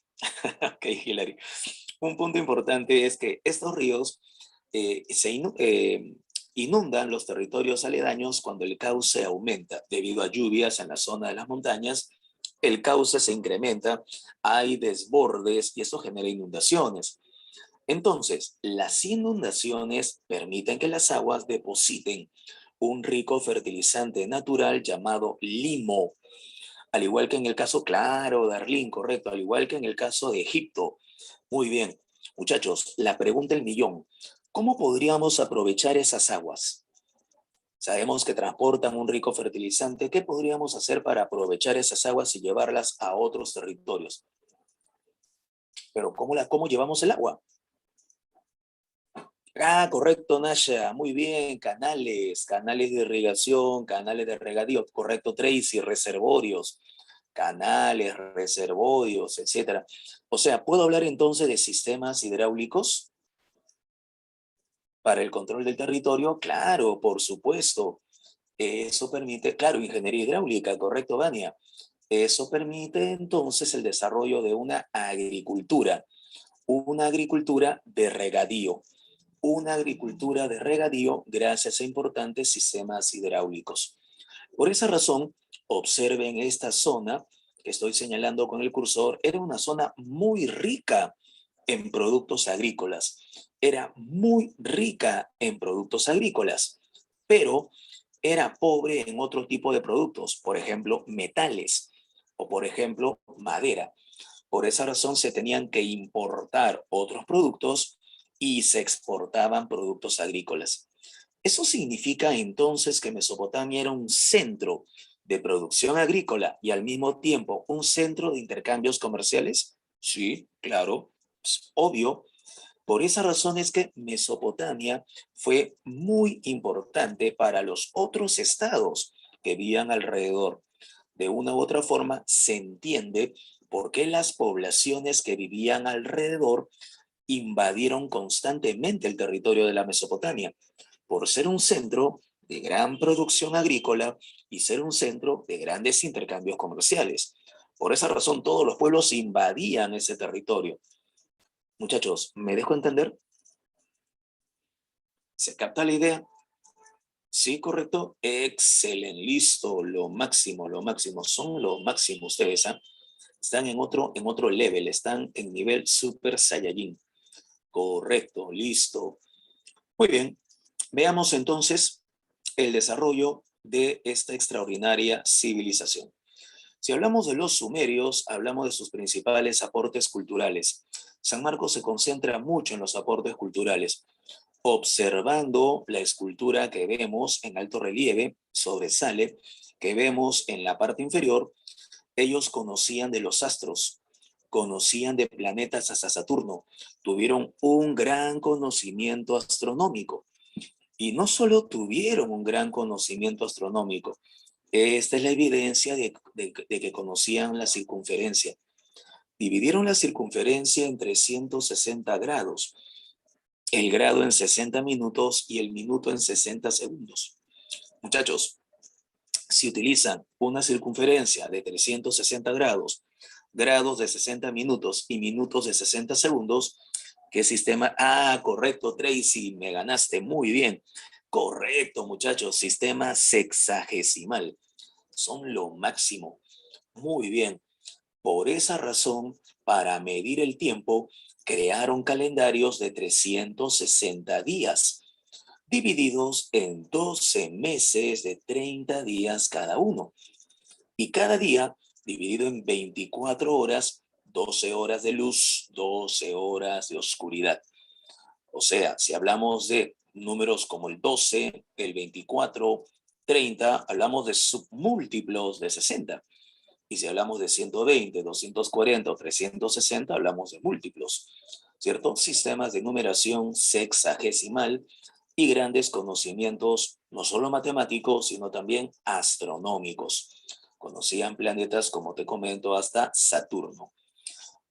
ok, Hilary, un punto importante es que estos ríos inundan los territorios aledaños cuando el cauce aumenta debido a lluvias en la zona de las montañas. El cauce se incrementa, hay desbordes y esto genera inundaciones. Entonces, las inundaciones permiten que las aguas depositen un rico fertilizante natural llamado limo, al igual que en el caso, claro, Darlín, correcto, al igual que en el caso de Egipto. Muy bien. Muchachos, la pregunta del millón. ¿Cómo podríamos aprovechar esas aguas? Sabemos que transportan un rico fertilizante. ¿Qué podríamos hacer para aprovechar esas aguas y llevarlas a otros territorios? Pero ¿cómo llevamos el agua? Ah, correcto, Nasha. Muy bien. Canales de irrigación, canales de regadío. Correcto, Tracy, reservorios, canales, reservorios, etcétera. O sea, ¿puedo hablar entonces de sistemas hidráulicos para el control del territorio? Claro, por supuesto. Eso permite, claro, ingeniería hidráulica, correcto, Vania. Eso permite entonces el desarrollo de una agricultura de regadío. Una agricultura de regadío gracias a importantes sistemas hidráulicos. Por esa razón, observen esta zona que estoy señalando con el cursor, era una zona muy rica en productos agrícolas. Era muy rica en productos agrícolas, pero era pobre en otro tipo de productos, por ejemplo, metales o por ejemplo, madera. Por esa razón se tenían que importar otros productos y se exportaban productos agrícolas. Eso significa entonces que Mesopotamia era un centro de producción agrícola y al mismo tiempo un centro de intercambios comerciales. Sí, claro, es obvio. Por esa razón es que Mesopotamia fue muy importante para los otros estados que vivían alrededor. De una u otra forma, se entiende por qué las poblaciones que vivían alrededor invadieron constantemente el territorio de la Mesopotamia, por ser un centro de gran producción agrícola y ser un centro de grandes intercambios comerciales. Por esa razón, todos los pueblos invadían ese territorio. Muchachos, ¿me dejo entender? ¿Se capta la idea? Sí, correcto. Excelente, listo, lo máximo, lo máximo. Son lo máximo ustedes, ¿ah? Están en otro level, están en nivel Super Saiyajin. Correcto, listo. Muy bien. Veamos entonces el desarrollo de esta extraordinaria civilización. Si hablamos de los sumerios, hablamos de sus principales aportes culturales. San Marcos se concentra mucho en los aportes culturales. Observando la escultura que vemos en alto relieve, sobresale, que vemos en la parte inferior, ellos conocían de los astros, conocían de planetas hasta Saturno, tuvieron un gran conocimiento astronómico. Y no solo tuvieron un gran conocimiento astronómico, esta es la evidencia de que conocían la circunferencia. Dividieron la circunferencia en 360 grados, el grado en 60 minutos y el minuto en 60 segundos. Muchachos, si utilizan una circunferencia de 360 grados, grados de 60 minutos y minutos de 60 segundos, ¿qué sistema? Ah, correcto, Tracy, me ganaste muy bien. Correcto, muchachos, sistema sexagesimal. Son lo máximo. Muy bien. Por esa razón, para medir el tiempo, crearon calendarios de 360 días, divididos en 12 meses de 30 días cada uno. Y cada día dividido en 24 horas, 12 horas de luz, 12 horas de oscuridad. O sea, si hablamos de números como el 12, el 24, 30, hablamos de submúltiplos de 60. Y si hablamos de 120, 240 o 360, hablamos de múltiplos, ¿cierto? Sistemas de numeración sexagesimal y grandes conocimientos, no solo matemáticos, sino también astronómicos. Conocían planetas, como te comento, hasta Saturno.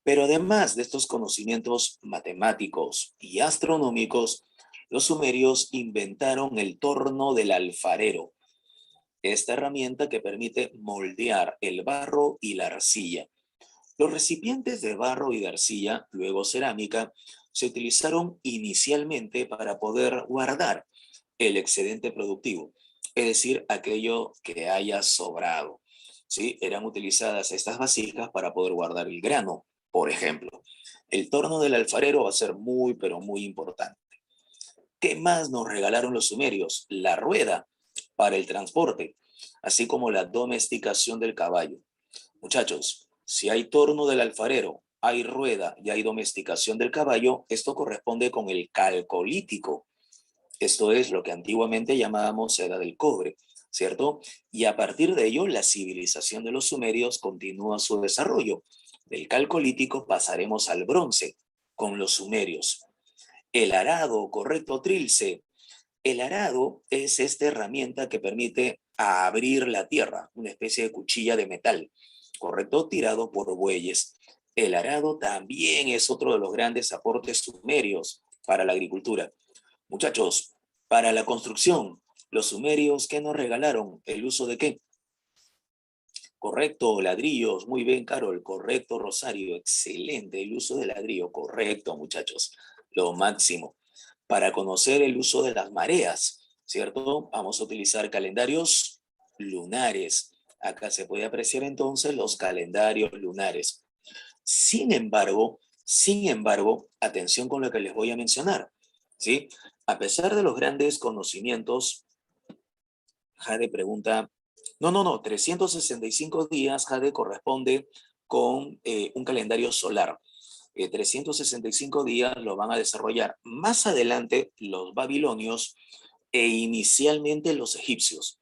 Pero además de estos conocimientos matemáticos y astronómicos, los sumerios inventaron el torno del alfarero, esta herramienta que permite moldear el barro y la arcilla. Los recipientes de barro y de arcilla, luego cerámica, se utilizaron inicialmente para poder guardar el excedente productivo, es decir, aquello que haya sobrado. ¿Sí? Eran utilizadas estas vasijas para poder guardar el grano, por ejemplo. El torno del alfarero va a ser muy, pero muy importante. ¿Qué más nos regalaron los sumerios? La rueda para el transporte, así como la domesticación del caballo. Muchachos, si hay torno del alfarero, hay rueda y hay domesticación del caballo, esto corresponde con el calcolítico. Esto es lo que antiguamente llamábamos edad del cobre, ¿cierto? Y a partir de ello, la civilización de los sumerios continúa su desarrollo. Del calcolítico pasaremos al bronce con los sumerios. El arado, correcto, Trilce. El arado es esta herramienta que permite abrir la tierra, una especie de cuchilla de metal, correcto, tirado por bueyes. El arado también es otro de los grandes aportes sumerios para la agricultura. Muchachos, para la construcción, los sumerios, ¿qué nos regalaron? ¿El uso de qué? Correcto, ladrillos. Muy bien, Carol. Correcto, Rosario. Excelente. El uso de ladrillo. Correcto, muchachos. Lo máximo. Para conocer el uso de las mareas, ¿cierto? Vamos a utilizar calendarios lunares. Acá se puede apreciar entonces los calendarios lunares. Sin embargo, atención con lo que les voy a mencionar, ¿sí? A pesar de los grandes conocimientos, Jade pregunta, no, 365 días, Jade, corresponde con un calendario solar. 365 días lo van a desarrollar más adelante los babilonios e inicialmente los egipcios.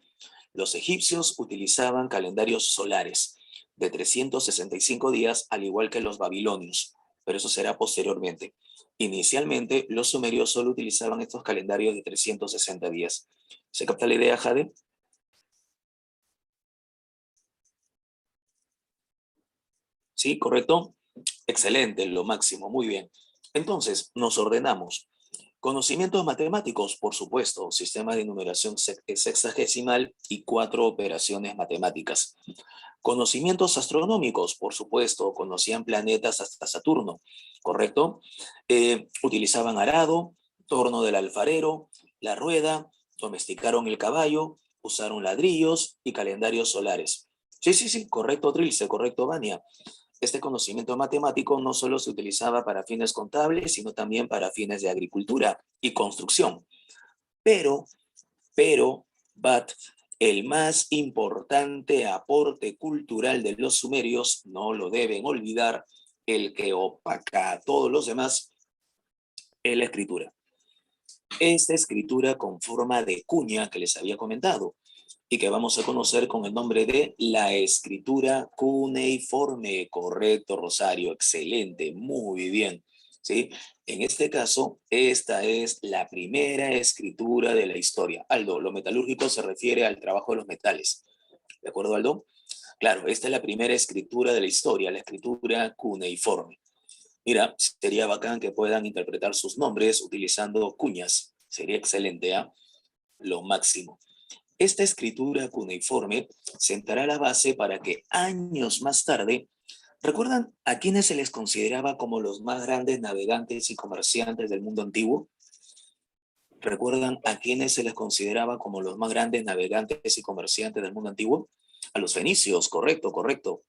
Los egipcios utilizaban calendarios solares de 365 días, al igual que los babilonios, pero eso será posteriormente. Inicialmente, los sumerios solo utilizaban estos calendarios de 360 días. ¿Se capta la idea, Jade? ¿Sí? ¿Correcto? Excelente, lo máximo, muy bien. Entonces, nos ordenamos. Conocimientos matemáticos, por supuesto, sistema de numeración sexagesimal y 4 operaciones matemáticas. Conocimientos astronómicos, por supuesto, conocían planetas hasta Saturno, ¿correcto? Utilizaban arado, torno del alfarero, la rueda, domesticaron el caballo, usaron ladrillos y calendarios solares. Sí, correcto, Trilce, correcto, Vania. Este conocimiento matemático no solo se utilizaba para fines contables, sino también para fines de agricultura y construcción. Pero, but, el más importante aporte cultural de los sumerios, no lo deben olvidar, el que opaca a todos los demás, es la escritura. Esta escritura con forma de cuña que les había comentado y que vamos a conocer con el nombre de la escritura cuneiforme. Correcto, Rosario, excelente, muy bien. ¿Sí? En este caso, esta es la primera escritura de la historia. Aldo, lo metalúrgico se refiere al trabajo de los metales. ¿De acuerdo, Aldo? Claro, esta es la primera escritura de la historia, la escritura cuneiforme. Mira, sería bacán que puedan interpretar sus nombres utilizando cuñas. Sería excelente, ¿ah? Lo máximo. Esta escritura cuneiforme sentará la base para que años más tarde, ¿recuerdan a quienes se les consideraba como los más grandes navegantes y comerciantes del mundo antiguo? ¿Recuerdan a quienes se les consideraba como los más grandes navegantes y comerciantes del mundo antiguo? A los fenicios, correcto, correcto.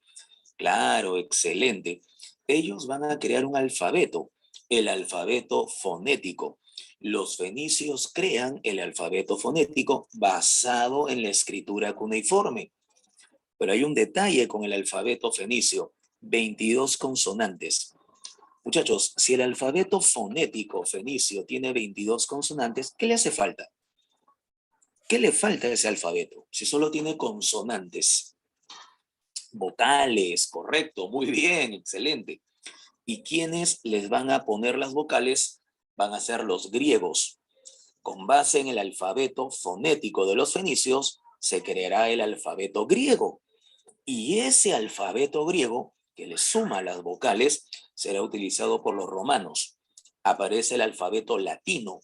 Claro, excelente. Ellos van a crear un alfabeto, el alfabeto fonético. Los fenicios crean el alfabeto fonético basado en la escritura cuneiforme. Pero hay un detalle con el alfabeto fenicio, 22 consonantes. Muchachos, si el alfabeto fonético fenicio tiene 22 consonantes, ¿qué le hace falta? ¿Qué le falta a ese alfabeto? Si solo tiene consonantes, vocales, correcto, muy bien, excelente. ¿Y quiénes les van a poner las vocales? Van a ser los griegos. Con base en el alfabeto fonético de los fenicios, se creará el alfabeto griego. Y ese alfabeto griego, que le suma las vocales, será utilizado por los romanos. Aparece el alfabeto latino.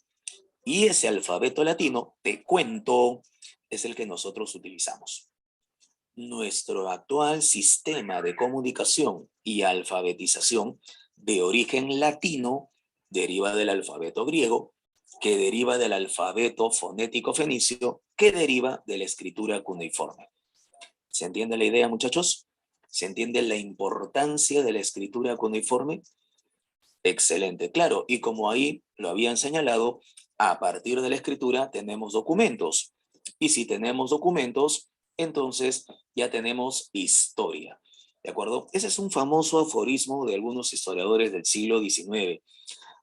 Y ese alfabeto latino, te cuento, es el que nosotros utilizamos. Nuestro actual sistema de comunicación y alfabetización de origen latino deriva del alfabeto griego, que deriva del alfabeto fonético fenicio, que deriva de la escritura cuneiforme. ¿Se entiende la idea, muchachos? ¿Se entiende la importancia de la escritura cuneiforme? Excelente, claro. Y como ahí lo habían señalado, a partir de la escritura tenemos documentos. Y si tenemos documentos, entonces ya tenemos historia. ¿De acuerdo? Ese es un famoso aforismo de algunos historiadores del siglo XIX.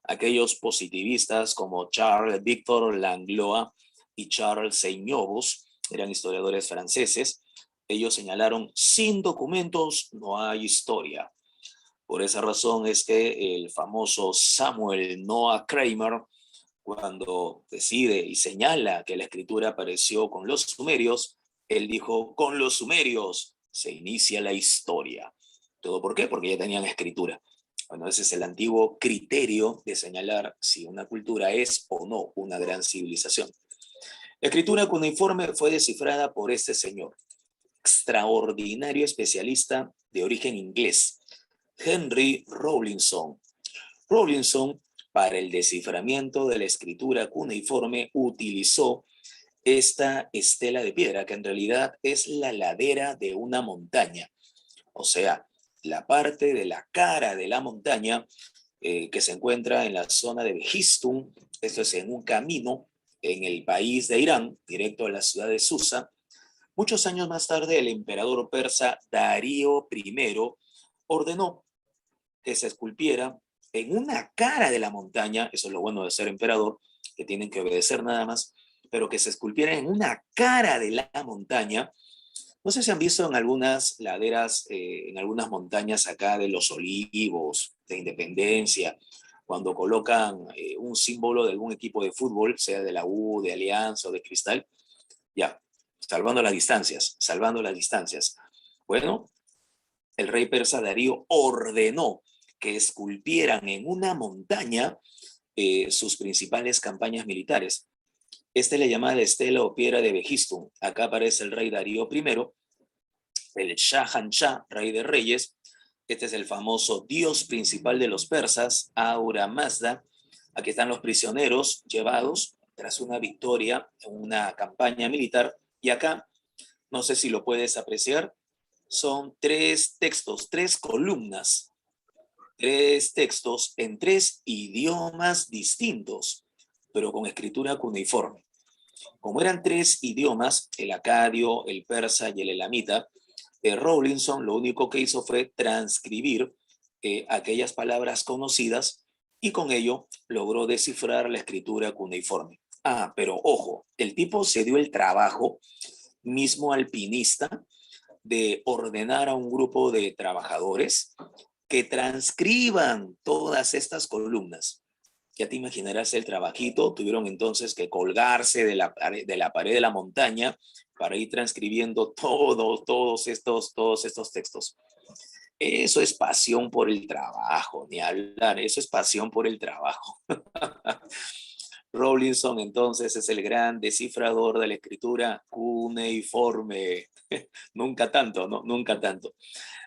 Aquellos positivistas como Charles Victor Langlois y Charles Seignobus, eran historiadores franceses. Ellos señalaron, sin documentos no hay historia. Por esa razón es que el famoso Samuel Noah Kramer, cuando decide y señala que la escritura apareció con los sumerios, él dijo, con los sumerios se inicia la historia. ¿Todo por qué? Porque ya tenían escritura. Bueno, ese es el antiguo criterio de señalar si una cultura es o no una gran civilización. La escritura cuneiforme fue descifrada por este señor, extraordinario especialista de origen inglés, Henry Rawlinson. Rawlinson, para el desciframiento de la escritura cuneiforme, utilizó esta estela de piedra, que en realidad es la ladera de una montaña. O sea, la parte de la cara de la montaña que se encuentra en la zona de Behistun, esto es en un camino en el país de Irán, directo a la ciudad de Susa. Muchos años más tarde, el emperador persa Darío I ordenó que se esculpiera en una cara de la montaña, eso es lo bueno de ser emperador, que tienen que obedecer nada más, pero que se esculpiera en una cara de la montaña. No sé si han visto en algunas laderas, en algunas montañas acá de los Olivos, de Independencia, cuando colocan un símbolo de algún equipo de fútbol, sea de la U, de Alianza o de Cristal, ya, salvando las distancias, salvando las distancias. Bueno, el rey persa Darío ordenó que esculpieran en una montaña sus principales campañas militares. Esta es la llamada estela o piedra de Behistun. Acá aparece el rey Darío I, el Shahanshah, rey de reyes. Este es el famoso dios principal de los persas, Ahura Mazda. Aquí están los prisioneros llevados tras una victoria en una campaña militar. Y acá, no sé si lo puedes apreciar, son tres textos, tres textos en tres idiomas distintos, pero con escritura cuneiforme. Como eran tres idiomas, el acadio, el persa y el elamita, Rawlinson lo único que hizo fue transcribir aquellas palabras conocidas y con ello logró descifrar la escritura cuneiforme. Ah, pero ojo, el tipo se dio el trabajo, mismo alpinista, de ordenar a un grupo de trabajadores que transcriban todas estas columnas. Ya te imaginarás el trabajito, tuvieron entonces que colgarse de la pared de la montaña para ir transcribiendo todos estos textos. Eso es pasión por el trabajo, ni hablar, eso es pasión por el trabajo. Rawlinson entonces es el gran descifrador de la escritura cuneiforme. Nunca tanto, ¿no? Nunca tanto.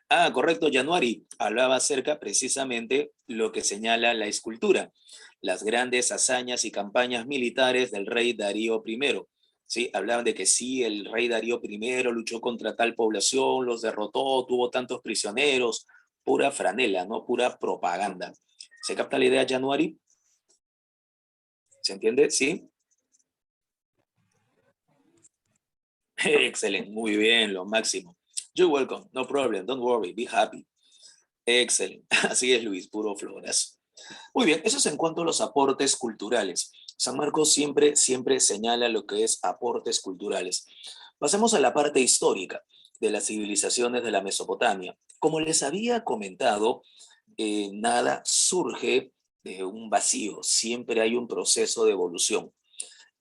Ah, correcto, Januari. Hablaba acerca precisamente lo que señala la escultura, las grandes hazañas y campañas militares del rey Darío I. ¿sí? Hablaban de que sí, el rey Darío primero luchó contra tal población, los derrotó, tuvo tantos prisioneros, pura franela, ¿no? Pura propaganda. ¿Se capta la idea, January? ¿Se entiende? ¿Sí? Excelente, muy bien, lo máximo. You're welcome, no problem, don't worry, be happy. Excelente, así es Luis, puro floras. Muy bien, eso es en cuanto a los aportes culturales. San Marcos siempre señala lo que es aportes culturales. Pasemos a la parte histórica de las civilizaciones de la Mesopotamia. Como les había comentado, nada surge de un vacío, siempre hay un proceso de evolución.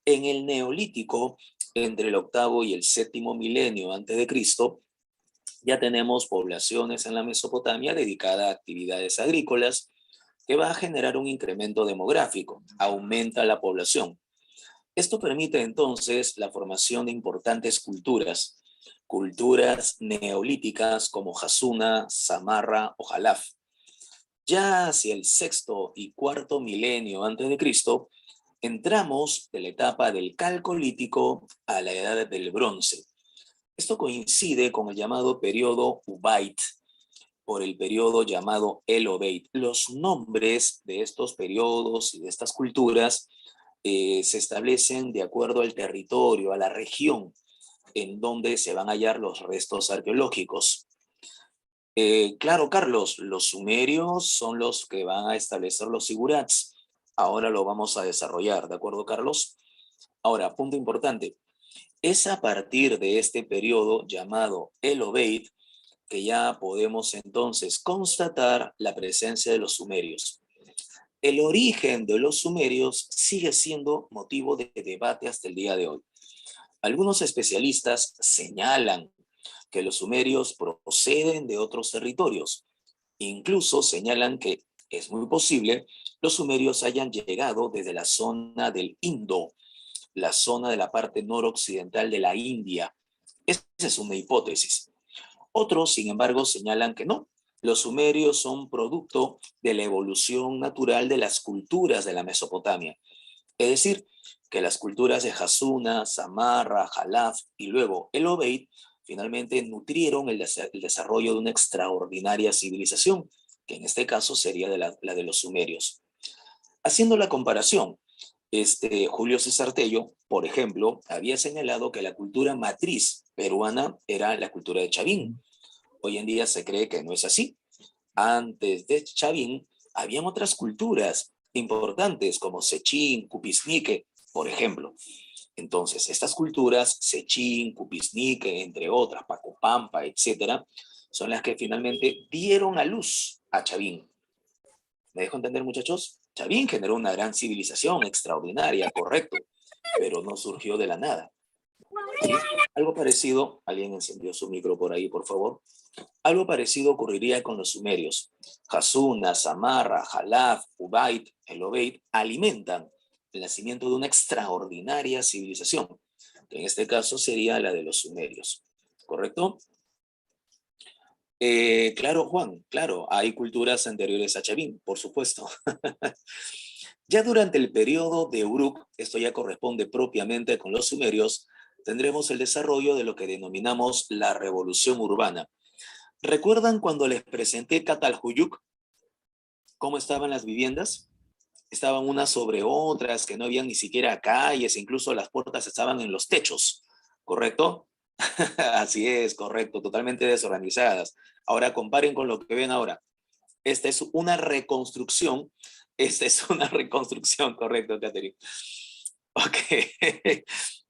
En el Neolítico, entre el octavo y el séptimo milenio antes de Cristo, ya tenemos poblaciones en la Mesopotamia dedicadas a actividades agrícolas, que va a generar un incremento demográfico, aumenta la población. Esto permite entonces la formación de importantes culturas neolíticas como Hasuna, Samarra o Jalaf. Ya hacia el sexto y cuarto milenio antes de Cristo, entramos de la etapa del Calcolítico a la edad del Bronce. Esto coincide con el llamado periodo Ubaid, por el periodo llamado El Obeid. Los nombres de estos periodos y de estas culturas se establecen de acuerdo al territorio, a la región en donde se van a hallar los restos arqueológicos. Claro, Carlos, los sumerios son los que van a establecer los sigurats. Ahora lo vamos a desarrollar, ¿de acuerdo, Carlos? Ahora, punto importante. Es a partir de este periodo llamado El Obeid que ya podemos entonces constatar la presencia de los sumerios. El origen de los sumerios sigue siendo motivo de debate hasta el día de hoy. Algunos especialistas señalan que los sumerios proceden de otros territorios. Incluso señalan que es muy posible los sumerios hayan llegado desde la zona del Indo, la zona de la parte noroccidental de la India. Esa es una hipótesis. Otros, sin embargo, señalan que no. Los sumerios son producto de la evolución natural de las culturas de la Mesopotamia. Es decir, que las culturas de Hasuna, Samarra, Jalaf y luego el Obeid finalmente nutrieron el desarrollo de una extraordinaria civilización, que en este caso sería la de los sumerios. Haciendo la comparación, Julio César Tello, por ejemplo, había señalado que la cultura matriz peruana era la cultura de Chavín. Hoy en día se cree que no es así. Antes de Chavín, habían otras culturas importantes como Sechín, Cupisnique, por ejemplo. Entonces, estas culturas, Sechín, Cupisnique, entre otras, Pacopampa, etcétera, son las que finalmente dieron a luz a Chavín. ¿Me dejo entender, muchachos? Chavín generó una gran civilización extraordinaria, correcto, pero no surgió de la nada. ¿Sí? Algo parecido, alguien encendió su micro por ahí, por favor. Algo parecido ocurriría con los sumerios. Hasuna, Samarra, Jalaf, Ubaid, el Obeid alimentan el nacimiento de una extraordinaria civilización, que en este caso sería la de los sumerios. ¿Correcto? Claro, Juan, claro, hay culturas anteriores a Chavín, por supuesto. Ya durante el periodo de Uruk, esto ya corresponde propiamente con los sumerios, tendremos el desarrollo de lo que denominamos la revolución urbana. ¿Recuerdan cuando les presenté Catalhuyuk? ¿Cómo estaban las viviendas? Estaban unas sobre otras, que no habían ni siquiera calles, incluso las puertas estaban en los techos, ¿correcto? Así es, correcto, totalmente desorganizadas. Ahora comparen con lo que ven ahora. Esta es una reconstrucción. Esta es una reconstrucción, correcto, Catherine. Ok.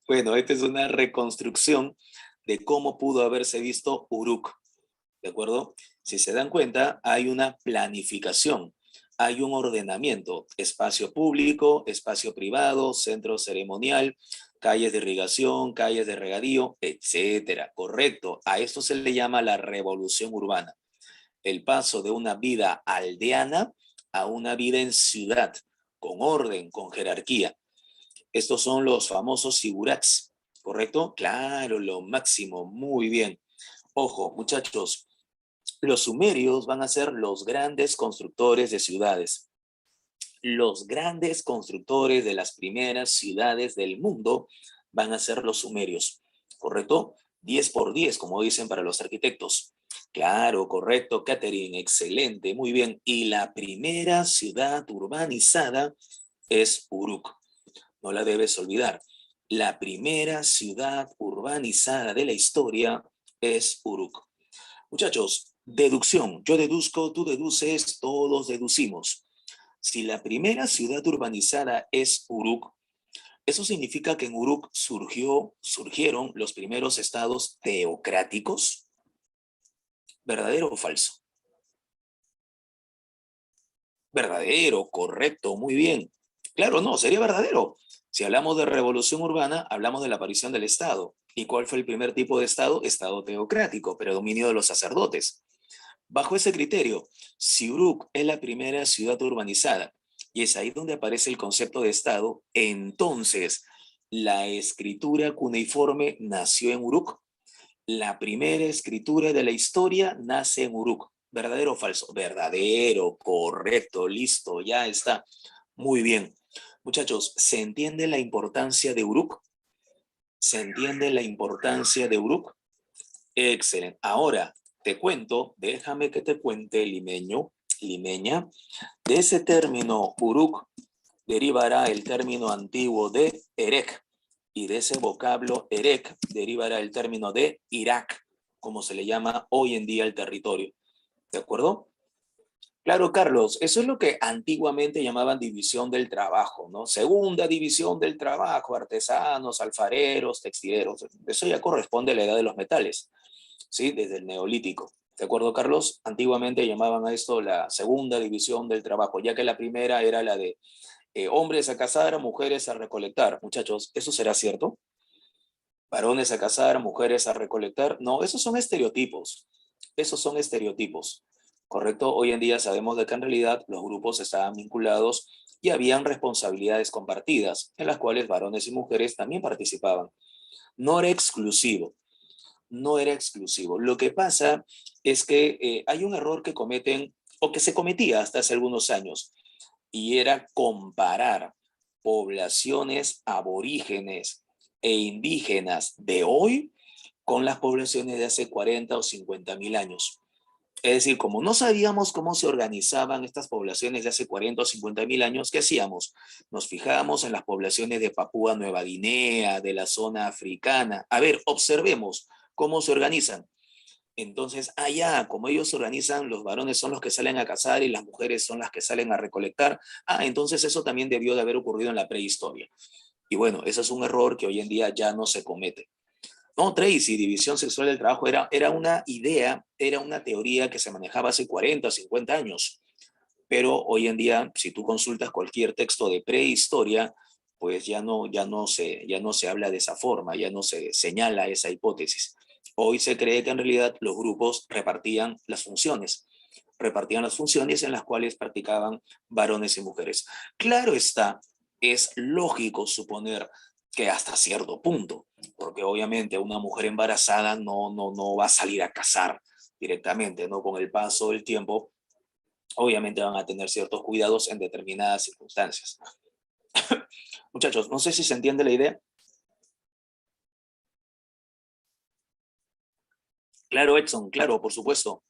Bueno, esta es una reconstrucción de cómo pudo haberse visto Uruk. ¿De acuerdo? Si se dan cuenta, hay una planificación, hay un ordenamiento, espacio público, espacio privado, centro ceremonial, calles de irrigación, calles de regadío, etcétera. Correcto. A esto se le llama la revolución urbana. El paso de una vida aldeana a una vida en ciudad, con orden, con jerarquía. Estos son los famosos sigurats, ¿correcto? Claro, lo máximo, muy bien. Ojo, muchachos, los sumerios van a ser los grandes constructores de ciudades, los grandes constructores de las primeras ciudades del mundo van a ser los sumerios, ¿correcto? 10 por 10, como dicen para los arquitectos. Claro, correcto, Catherine, excelente, muy bien. Y la primera ciudad urbanizada es Uruk, no la debes olvidar. La primera ciudad urbanizada de la historia es Uruk. Muchachos, deducción. Yo deduzco, tú deduces, todos deducimos. Si la primera ciudad urbanizada es Uruk, eso significa que en Uruk surgieron los primeros estados teocráticos. ¿Verdadero o falso? Verdadero, correcto, muy bien. Claro, no, sería verdadero. Si hablamos de revolución urbana, hablamos de la aparición del Estado. ¿Y cuál fue el primer tipo de Estado? Estado teocrático, predominio de los sacerdotes. Bajo ese criterio, si Uruk es la primera ciudad urbanizada y es ahí donde aparece el concepto de Estado, entonces la escritura cuneiforme nació en Uruk. La primera escritura de la historia nace en Uruk. ¿Verdadero o falso? Verdadero, correcto, listo, ya está. Muy bien. Muchachos, ¿se entiende la importancia de Uruk? ¿Se entiende la importancia de Uruk? Excelente. Ahora, te cuento, déjame que te cuente, limeño, limeña, de ese término Uruk derivará el término antiguo de Erek, y de ese vocablo Erek derivará el término de Irak, como se le llama hoy en día el territorio. ¿De acuerdo? Claro, Carlos, eso es lo que antiguamente llamaban división del trabajo, ¿no? Segunda división del trabajo, artesanos, alfareros, textileros. Eso ya corresponde a la edad de los metales, ¿sí? Desde el neolítico. ¿De acuerdo, Carlos? Antiguamente llamaban a esto la segunda división del trabajo, ya que la primera era la de hombres a cazar, mujeres a recolectar. Muchachos, ¿eso será cierto? Varones a cazar, mujeres a recolectar. No, esos son estereotipos. Esos son estereotipos. ¿Correcto? Hoy en día sabemos de que en realidad los grupos estaban vinculados y habían responsabilidades compartidas, en las cuales varones y mujeres también participaban. No era exclusivo, no era exclusivo. Lo que pasa es que hay un error que cometen, o que se cometía hasta hace algunos años, y era comparar poblaciones aborígenes e indígenas de hoy con las poblaciones de hace 40 o 50 mil años. Es decir, como no sabíamos cómo se organizaban estas poblaciones de hace 40 o 50 mil años, ¿qué hacíamos? Nos fijábamos en las poblaciones de Papúa Nueva Guinea, de la zona africana. A ver, observemos cómo se organizan. Entonces, allá, como ellos se organizan, los varones son los que salen a cazar y las mujeres son las que salen a recolectar. Entonces eso también debió de haber ocurrido en la prehistoria. Y bueno, ese es un error que hoy en día ya no se comete. No, Tracy, división sexual del trabajo era una idea, era una teoría que se manejaba hace 40 o 50 años. Pero hoy en día, si tú consultas cualquier texto de prehistoria, pues ya no se habla de esa forma, ya no se señala esa hipótesis. Hoy se cree que en realidad los grupos repartían las funciones en las cuales practicaban varones y mujeres. Claro está, es lógico suponer que hasta cierto punto, porque obviamente una mujer embarazada no va a salir a cazar directamente, ¿no? Con el paso del tiempo, obviamente van a tener ciertos cuidados en determinadas circunstancias. Muchachos, no sé si se entiende la idea. Claro, Edson, claro, por supuesto.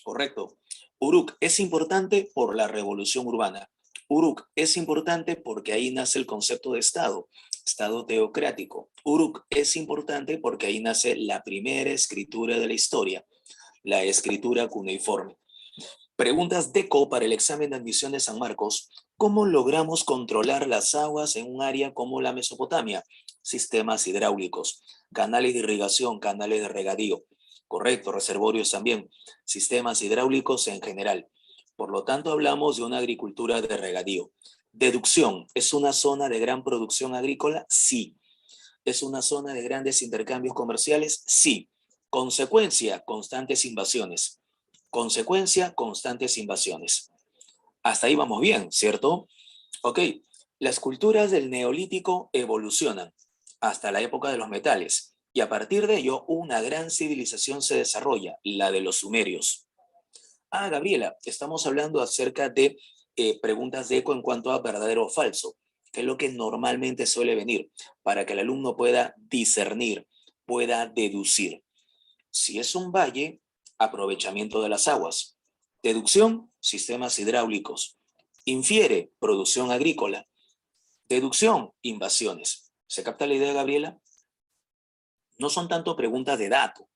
Correcto. Uruk es importante por la revolución urbana. Uruk es importante porque ahí nace el concepto de Estado, Estado teocrático. Uruk es importante porque ahí nace la primera escritura de la historia, la escritura cuneiforme. Preguntas DECO para el examen de admisión de San Marcos. ¿Cómo logramos controlar las aguas en un área como la Mesopotamia? Sistemas hidráulicos, canales de irrigación, canales de regadío. Correcto, reservorios también, sistemas hidráulicos en general. Por lo tanto, hablamos de una agricultura de regadío. Deducción, ¿es una zona de gran producción agrícola? Sí. ¿Es una zona de grandes intercambios comerciales? Sí. Consecuencia, constantes invasiones. Consecuencia, constantes invasiones. Hasta ahí vamos bien, ¿cierto? Ok, las culturas del Neolítico evolucionan hasta la época de los metales y a partir de ello una gran civilización se desarrolla, la de los sumerios. Gabriela, estamos hablando acerca de preguntas de eco en cuanto a verdadero o falso. que es lo que normalmente suele venir, para que el alumno pueda discernir, pueda deducir. Si es un valle, aprovechamiento de las aguas. Deducción, sistemas hidráulicos. Infiere, producción agrícola. Deducción, invasiones. ¿Se capta la idea, Gabriela? No son tanto preguntas de dato.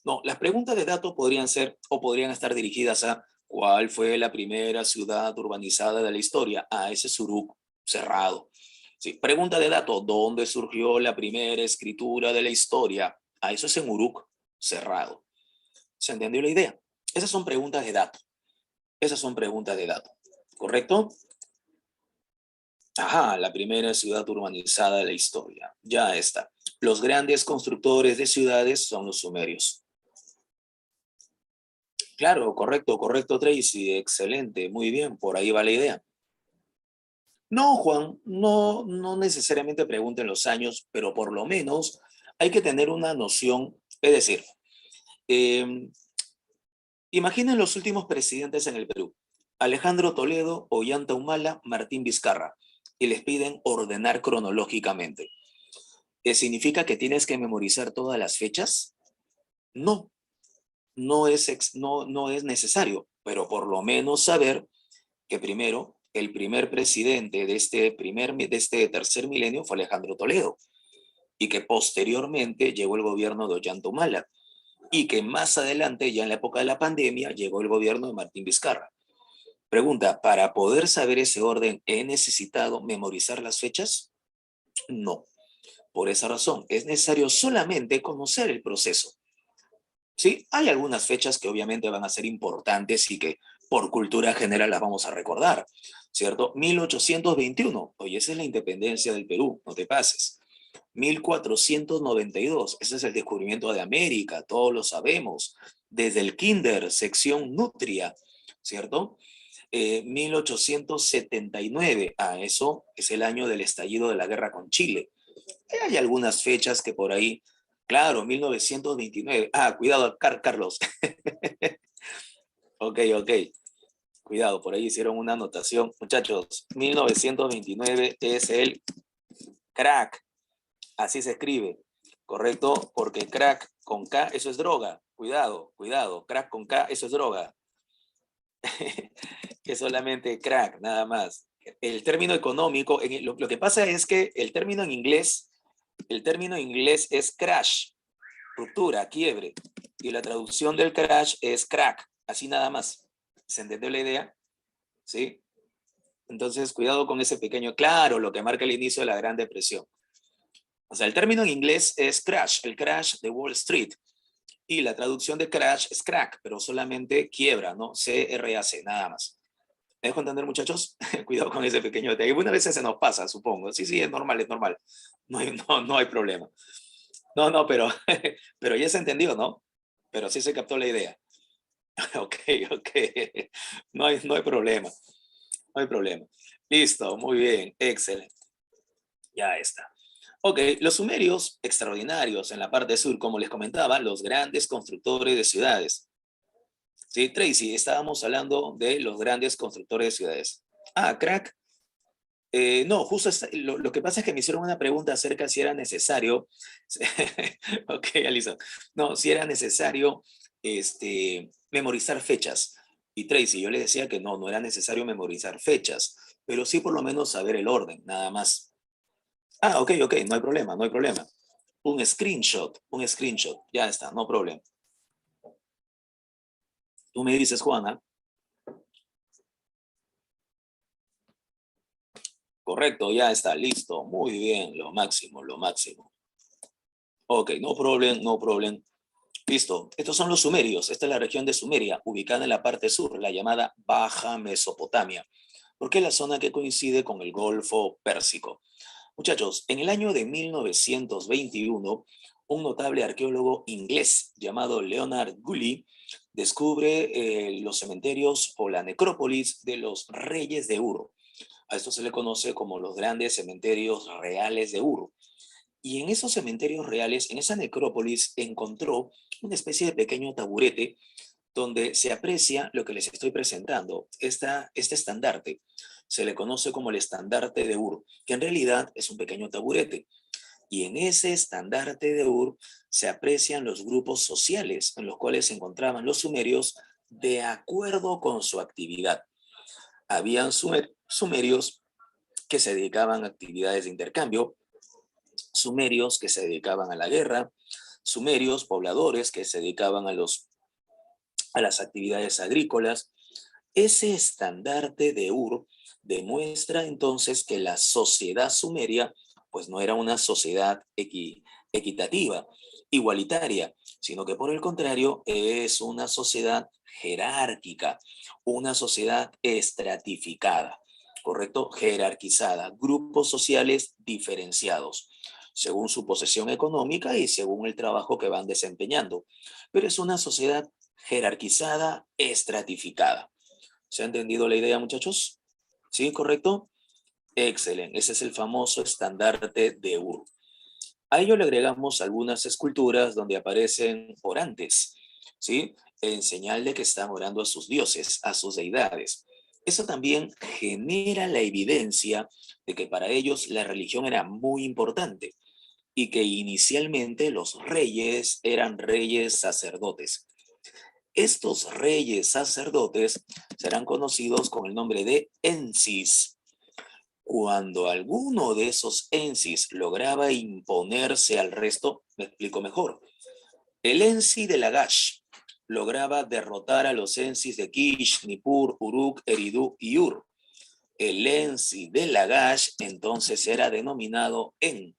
No, las preguntas de datos podrían ser o podrían estar dirigidas a ¿cuál fue la primera ciudad urbanizada de la historia? Ah, ese es Uruk, cerrado. Sí, pregunta de datos, ¿dónde surgió la primera escritura de la historia? Ah, eso es en Uruk, cerrado. ¿Se entendió la idea? Esas son preguntas de datos. Esas son preguntas de datos. ¿Correcto? Ajá, la primera ciudad urbanizada de la historia. Ya está. Los grandes constructores de ciudades son los sumerios. Claro, correcto, correcto, Tracy. Excelente, muy bien, por ahí va la idea. No, Juan, no necesariamente pregunten los años, pero por lo menos hay que tener una noción. Es decir, eh, imaginen los últimos presidentes en el Perú. Alejandro Toledo, Ollanta Humala, Martín Vizcarra. Y les piden ordenar cronológicamente. ¿Significa que tienes que memorizar todas las fechas? No, no es necesario, pero por lo menos saber que primero, el primer presidente de este tercer milenio fue Alejandro Toledo, y que posteriormente llegó el gobierno de Ollanta Humala, y que más adelante, ya en la época de la pandemia, llegó el gobierno de Martín Vizcarra. Pregunta, ¿para poder saber ese orden he necesitado memorizar las fechas? No. Por esa razón, es necesario solamente conocer el proceso. ¿Sí? Hay algunas fechas que obviamente van a ser importantes y que por cultura general las vamos a recordar, ¿cierto? 1821, oye, esa es la independencia del Perú, no te pases. 1492, ese es el descubrimiento de América, todos lo sabemos. Desde el Kinder, sección Nutria, ¿cierto? 1879, eso es el año del estallido de la guerra con Chile. Hay algunas fechas que por ahí, claro, 1929. Ah, cuidado, Carlos. Ok, ok. Cuidado, por ahí hicieron una anotación. Muchachos, 1929 es el crack. Así se escribe, ¿correcto? Porque crack con K, eso es droga. Cuidado, cuidado. Crack con K, eso es droga. Que solamente crack, nada más. El término económico, lo que pasa es que el término en inglés es crash, ruptura, quiebre. Y la traducción del crash es crack, así nada más. ¿Se entendió la idea? ¿Sí? Entonces, cuidado con ese pequeño, claro, lo que marca el inicio de la Gran Depresión. O sea, el término en inglés es crash, el crash de Wall Street. Y la traducción de crash es crack, pero solamente quiebra, ¿no? C-R-A-C, nada más. ¿Me dejo entender, muchachos? Cuidado con ese pequeño detalle. Algunas veces se nos pasa, supongo. Sí, sí, es normal, es normal. No hay problema. No, pero ya se entendió, ¿no? Pero sí se captó la idea. Ok, ok. No hay problema. No hay problema. Listo, muy bien. Excelente. Ya está. Ok, los sumerios, extraordinarios en la parte sur, como les comentaba, los grandes constructores de ciudades. Sí, Tracy, estábamos hablando de los grandes constructores de ciudades. Ah, crack. No, justo lo que pasa es que me hicieron una pregunta acerca de si era necesario. Ok, Alison. No, si era necesario memorizar fechas. Y Tracy, yo le decía que no era necesario memorizar fechas, pero sí por lo menos saber el orden, nada más. Ah, ok, no hay problema, no hay problema. Un screenshot, ya está, no problema. Tú me dices, Juana. Correcto, ya está, listo. Muy bien, lo máximo, lo máximo. Ok, no problem, no problem. Listo, estos son los sumerios. Esta es la región de Sumeria, ubicada en la parte sur, la llamada Baja Mesopotamia, porque es la zona que coincide con el Golfo Pérsico. Muchachos, en el año de 1921, un notable arqueólogo inglés llamado Leonard Gully descubre los cementerios o la necrópolis de los reyes de Ur. A esto se le conoce como los grandes cementerios reales de Ur. Y en esos cementerios reales, en esa necrópolis, encontró una especie de pequeño taburete donde se aprecia lo que les estoy presentando. Este estandarte se le conoce como el estandarte de Ur, que en realidad es un pequeño taburete. Y en ese estandarte de Ur se aprecian los grupos sociales en los cuales se encontraban los sumerios de acuerdo con su actividad. Habían sumerios que se dedicaban a actividades de intercambio, sumerios que se dedicaban a la guerra, sumerios pobladores que se dedicaban a las actividades agrícolas. Ese estandarte de Ur demuestra entonces que la sociedad sumeria pues no era una sociedad equitativa, igualitaria, sino que por el contrario es una sociedad jerárquica, una sociedad estratificada, ¿correcto? Jerarquizada, grupos sociales diferenciados, según su posesión económica y según el trabajo que van desempeñando. Pero es una sociedad jerarquizada, estratificada. ¿Se ha entendido la idea, muchachos? ¿Sí? ¿Correcto? Excelente. Ese es el famoso estandarte de Ur. A ello le agregamos algunas esculturas donde aparecen orantes, ¿sí? En señal de que están orando a sus dioses, a sus deidades. Eso también genera la evidencia de que para ellos la religión era muy importante y que inicialmente los reyes eran reyes sacerdotes. Estos reyes sacerdotes serán conocidos con el nombre de ensis. Cuando alguno de esos ensis lograba imponerse al resto, me explico mejor. El ensi de Lagash lograba derrotar a los ensis de Kish, Nippur, Uruk, Eridu y Ur. El ensi de Lagash entonces era denominado En,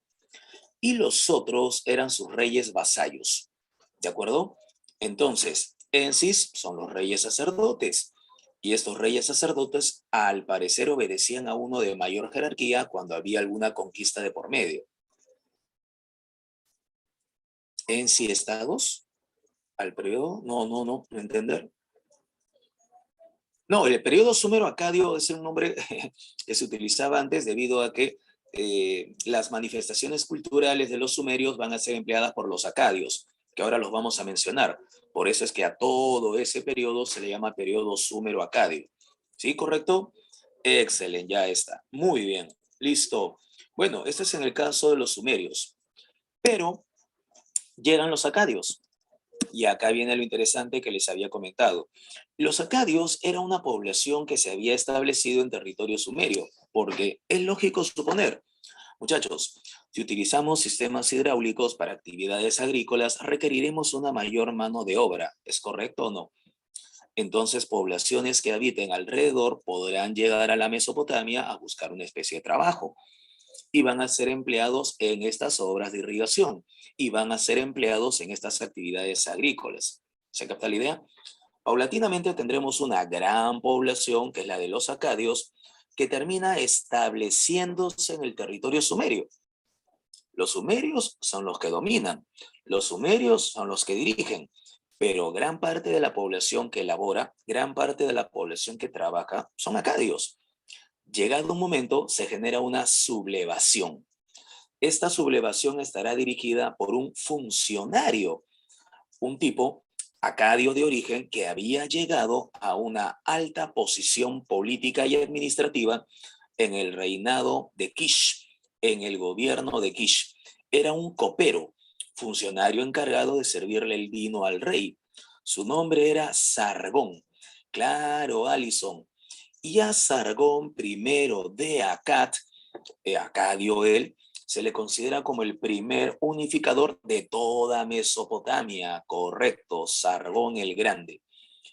y los otros eran sus reyes vasallos. ¿De acuerdo? Entonces, ensis son los reyes sacerdotes. Y estos reyes sacerdotes, al parecer, obedecían a uno de mayor jerarquía cuando había alguna conquista de por medio. ¿Ensi-estados? ¿Al periodo? No entender. No, el periodo súmero-acadio es un nombre que se utilizaba antes debido a que las manifestaciones culturales de los sumerios van a ser empleadas por los acadios, que ahora los vamos a mencionar. Por eso es que a todo ese periodo se le llama periodo súmero-acadio. ¿Sí, correcto? Excelente, ya está. Muy bien, listo. Bueno, este es en el caso de los sumerios. Pero llegan los acadios. Y acá viene lo interesante que les había comentado. Los acadios era una población que se había establecido en territorio sumerio, porque es lógico suponer, muchachos, si utilizamos sistemas hidráulicos para actividades agrícolas, requeriremos una mayor mano de obra, ¿es correcto o no? Entonces, poblaciones que habiten alrededor podrán llegar a la Mesopotamia a buscar una especie de trabajo y van a ser empleados en estas obras de irrigación y van a ser empleados en estas actividades agrícolas. ¿Se capta la idea? Paulatinamente tendremos una gran población, que es la de los acadios, que termina estableciéndose en el territorio sumerio. Los sumerios son los que dominan, los sumerios son los que dirigen, pero gran parte de la población que elabora, gran parte de la población que trabaja, son acadios. Llegado un momento, se genera una sublevación. Esta sublevación estará dirigida por un funcionario, un tipo acadio de origen que había llegado a una alta posición política y administrativa en el reinado de Kish, en el gobierno de Kish. Era un copero, funcionario encargado de servirle el vino al rey. Su nombre era Sargón. Claro, Alison. Y a Sargón primero de Akkad, acadio él, se le considera como el primer unificador de toda Mesopotamia, correcto, Sargón el Grande,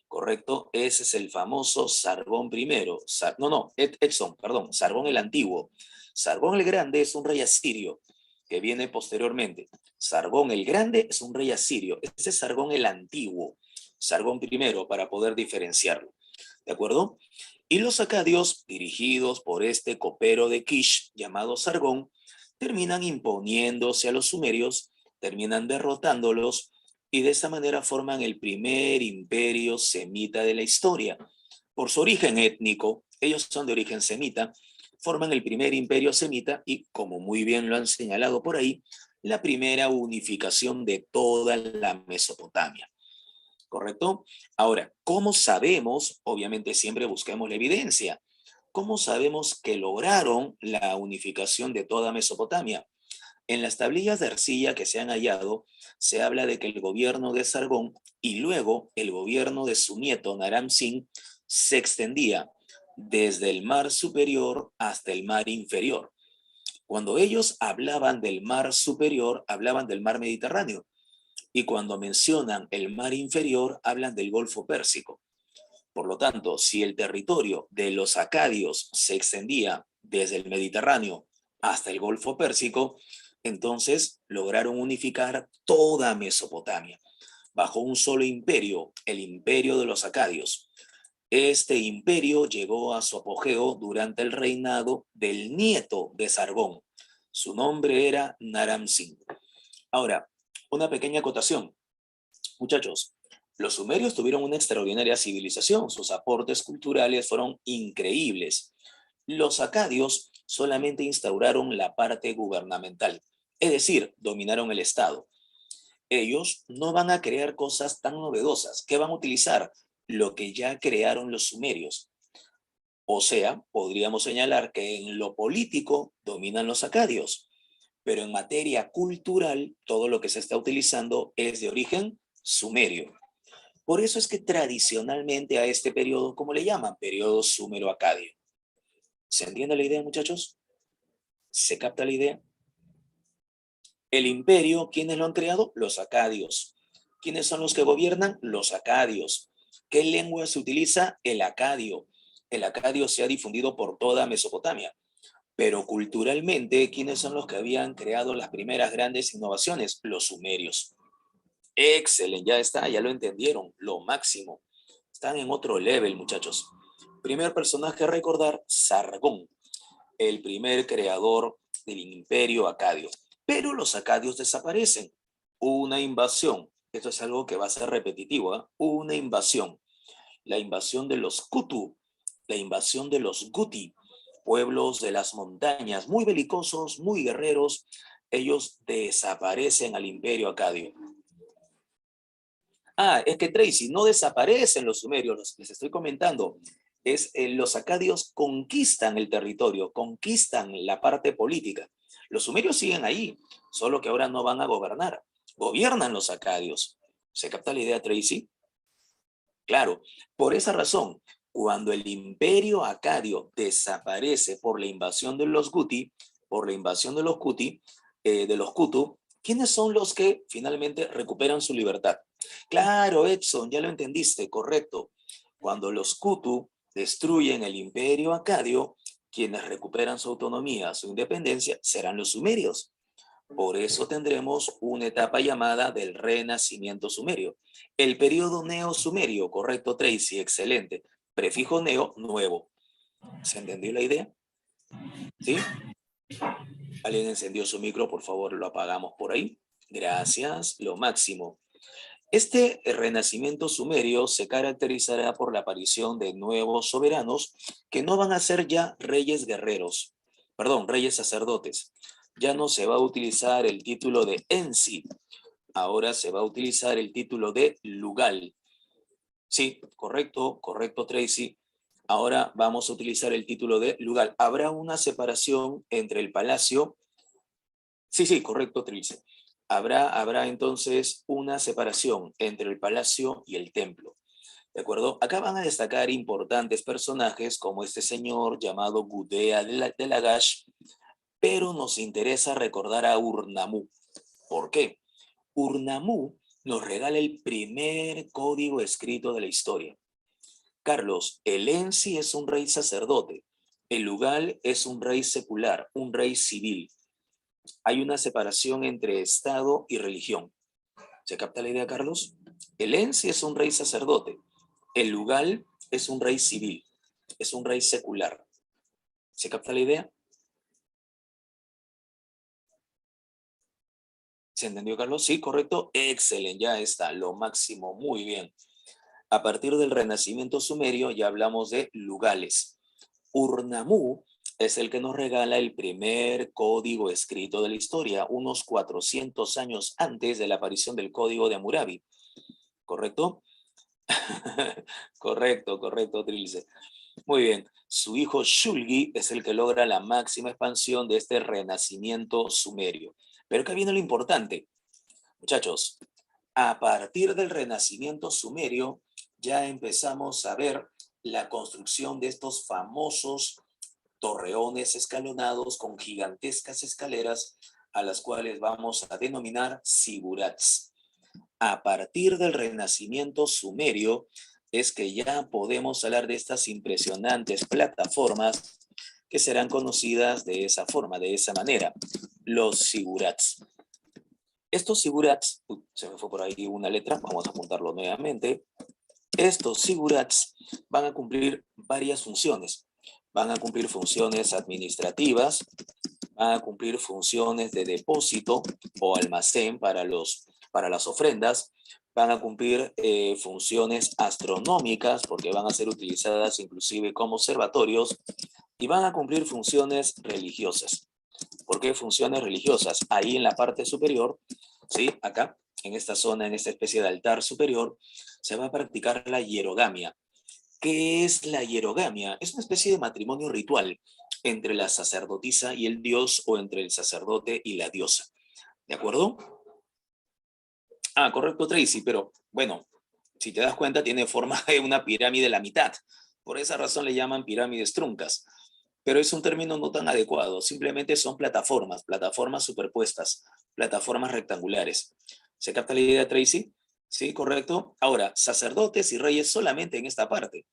correcto, ese es el famoso Sargón primero, Edson, perdón, Sargón el Antiguo. Sargón el Grande es un rey asirio que viene posteriormente. Sargón el Grande es un rey asirio, este es Sargón el Antiguo, Sargón primero, para poder diferenciarlo, ¿de acuerdo? Y los acadios, dirigidos por este copero de Kish llamado Sargón, terminan imponiéndose a los sumerios, terminan derrotándolos y de esa manera forman el primer imperio semita de la historia. Por su origen étnico, ellos son de origen semita, forman el primer imperio semita y, como muy bien lo han señalado por ahí, la primera unificación de toda la Mesopotamia. ¿correcto? Ahora, ¿cómo sabemos? Obviamente siempre busquemos la evidencia. ¿Cómo sabemos que lograron la unificación de toda Mesopotamia? En las tablillas de arcilla que se han hallado, se habla de que el gobierno de Sargón y luego el gobierno de su nieto Naram Sin se extendía desde el mar superior hasta el mar inferior. Cuando ellos hablaban del mar superior, hablaban del mar Mediterráneo. Y cuando mencionan el mar inferior, hablan del Golfo Pérsico. Por lo tanto, si el territorio de los acadios se extendía desde el Mediterráneo hasta el Golfo Pérsico, entonces lograron unificar toda Mesopotamia bajo un solo imperio, el imperio de los acadios. Este imperio llegó a su apogeo durante el reinado del nieto de Sargón. Su nombre era Naram Sin. Ahora, una pequeña acotación. Muchachos, los sumerios tuvieron una extraordinaria civilización, sus aportes culturales fueron increíbles. Los acadios solamente instauraron la parte gubernamental, es decir, dominaron el Estado. Ellos no van a crear cosas tan novedosas. ¿Qué van a utilizar? Lo que ya crearon los sumerios. O sea, podríamos señalar que en lo político dominan los acadios, pero en materia cultural, todo lo que se está utilizando es de origen sumerio. Por eso es que tradicionalmente a este periodo, ¿cómo le llaman? Periodo sumero-acadio. ¿Se entiende la idea, muchachos? ¿Se capta la idea? El imperio, ¿quiénes lo han creado? Los acadios. ¿Quiénes son los que gobiernan? Los acadios. ¿Qué lengua se utiliza? El acadio. El acadio se ha difundido por toda Mesopotamia. Pero culturalmente, ¿quiénes son los que habían creado las primeras grandes innovaciones? Los sumerios. Excelente, ya está, ya lo entendieron, lo máximo. Están en otro level, muchachos. Primer personaje a recordar, Sargón, el primer creador del imperio acadio. Pero los acadios desaparecen. Una invasión. Esto es algo que va a ser repetitivo, ¿eh? Una invasión. La invasión de los Kutu, la invasión de los Guti, pueblos de las montañas, muy belicosos, muy guerreros. Ellos desaparecen al imperio acadio. Ah, es que Tracy, no desaparecen los sumerios, les estoy comentando. Los acadios conquistan el territorio, conquistan la parte política. Los sumerios siguen ahí, solo que ahora no van a gobernar. Gobiernan los acadios. ¿Se capta la idea, Tracy? Claro, por esa razón, cuando el imperio acadio desaparece por la invasión de los Guti, por la invasión de los Kuti, de los Kutu, ¿quiénes son los que finalmente recuperan su libertad? Claro, Edson, ya lo entendiste, correcto. Cuando los Kutu destruyen el imperio acadio, quienes recuperan su autonomía, su independencia, serán los sumerios. Por eso tendremos una etapa llamada del Renacimiento sumerio. El periodo neo-sumerio, correcto, Tracy, excelente. Prefijo neo, nuevo. ¿Se entendió la idea? ¿Sí? ¿Alguien encendió su micro? Por favor, lo apagamos por ahí. Gracias, lo máximo. Este renacimiento sumerio se caracterizará por la aparición de nuevos soberanos que no van a ser ya reyes guerreros, perdón, reyes sacerdotes. Ya no se va a utilizar el título de Ensi, ahora se va a utilizar el título de Lugal. Sí, correcto, correcto, Tracy. Ahora vamos a utilizar el título de Lugal. Habrá una separación entre el palacio. Sí, sí, correcto, Tracy. Habrá entonces una separación entre el palacio y el templo. ¿De acuerdo? Acá van a destacar importantes personajes como este señor llamado Gudea de Lagash, pero nos interesa recordar a Urnamú. ¿Por qué? Urnamú nos regala el primer código escrito de la historia. Carlos, el Ensi es un rey sacerdote, el Lugal es un rey secular, un rey civil. Hay una separación entre Estado y religión. ¿Se capta la idea, Carlos? El Ensi es un rey sacerdote, el Lugal es un rey civil, es un rey secular. ¿Se capta la idea? ¿Se entendió, Carlos? Sí, correcto. Excelente, ya está, lo máximo, muy bien. A partir del Renacimiento sumerio ya hablamos de Lugales. Urnamú es el que nos regala el primer código escrito de la historia, unos 400 años antes de la aparición del código de Hammurabi, ¿correcto? Correcto, correcto, Trilce. Muy bien. Su hijo Shulgi es el que logra la máxima expansión de este renacimiento sumerio. Pero acá viene lo importante, muchachos. A partir del renacimiento sumerio, ya empezamos a ver la construcción de estos famosos torreones escalonados con gigantescas escaleras a las cuales vamos a denominar zigurats. A partir del renacimiento sumerio es que ya podemos hablar de estas impresionantes plataformas que serán conocidas de esa forma, de esa manera, los zigurats. Estos zigurats, se me fue por ahí una letra, vamos a apuntarlo nuevamente. Estos zigurats van a cumplir varias funciones. Van a cumplir funciones administrativas, van a cumplir funciones de depósito o almacén para las ofrendas, van a cumplir funciones astronómicas porque van a ser utilizadas inclusive como observatorios y van a cumplir funciones religiosas. ¿Por qué funciones religiosas? Ahí en la parte superior, ¿sí? Acá, en esta zona, en esta especie de altar superior, se va a practicar la hierogamia. ¿Qué es la hierogamia? Es una especie de matrimonio ritual entre la sacerdotisa y el dios o entre el sacerdote y la diosa. ¿De acuerdo? Ah, correcto, Tracy, pero bueno, si te das cuenta, tiene forma de una pirámide a la mitad. Por esa razón le llaman pirámides truncas. Pero es un término no tan adecuado. Simplemente son plataformas, plataformas superpuestas, plataformas rectangulares. ¿Se capta la idea, Tracy? Sí, correcto. Ahora, sacerdotes y reyes solamente en esta parte.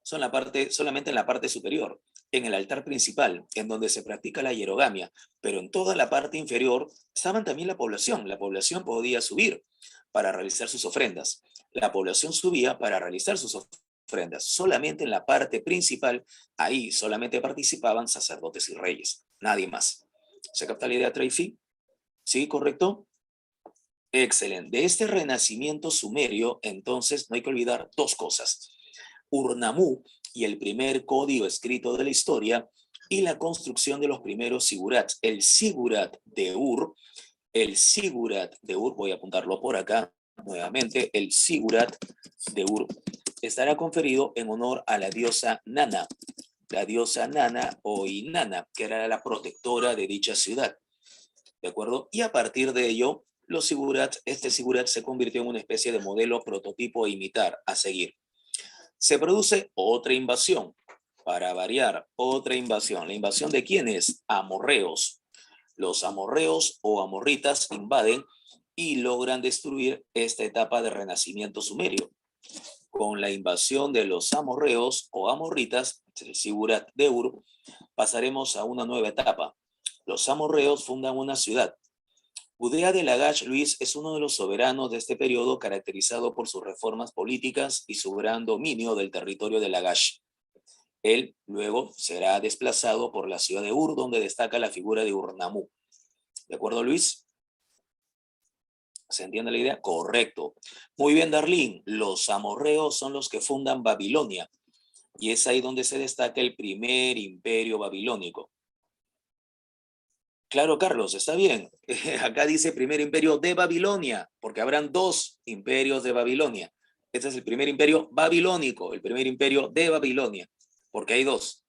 Son la parte, solamente en la parte superior, en el altar principal, en donde se practica la hierogamia, pero en toda la parte inferior estaban también la población. La población podía subir para realizar sus ofrendas. La población subía para realizar sus ofrendas. Solamente en la parte principal, ahí solamente participaban sacerdotes y reyes, nadie más. ¿Se capta la idea, Tracy? ¿Sí, correcto? Excelente. De este renacimiento sumerio, entonces, no hay que olvidar dos cosas. Urnamú y el primer código escrito de la historia y la construcción de los primeros sigurats. El sigurat de Ur, voy a apuntarlo por acá nuevamente, el sigurat de Ur estará conferido en honor a la diosa Nana o Inanna, que era la protectora de dicha ciudad. ¿De acuerdo? Y a partir de ello, este sigurat se convirtió en una especie de modelo prototipo a imitar, a seguir. Se produce otra invasión, para variar, otra invasión. ¿La invasión de quiénes? Amorreos. Los amorreos o amorritas invaden y logran destruir esta etapa de renacimiento sumerio. Con la invasión de los amorreos o amorritas, el Sigurat de Ur, pasaremos a una nueva etapa. Los amorreos fundan una ciudad. Gudea de Lagash, Luis, es uno de los soberanos de este periodo caracterizado por sus reformas políticas y su gran dominio del territorio de Lagash. Él luego será desplazado por la ciudad de Ur, donde destaca la figura de Urnamú. ¿De acuerdo, Luis? ¿Se entiende la idea? Correcto. Muy bien, Darlene. Los amorreos son los que fundan Babilonia. Y es ahí donde se destaca el primer imperio babilónico. Claro, Carlos, está bien. Acá dice primer imperio de Babilonia, porque habrán dos imperios de Babilonia. Este es el primer imperio babilónico, el primer imperio de Babilonia, porque hay dos.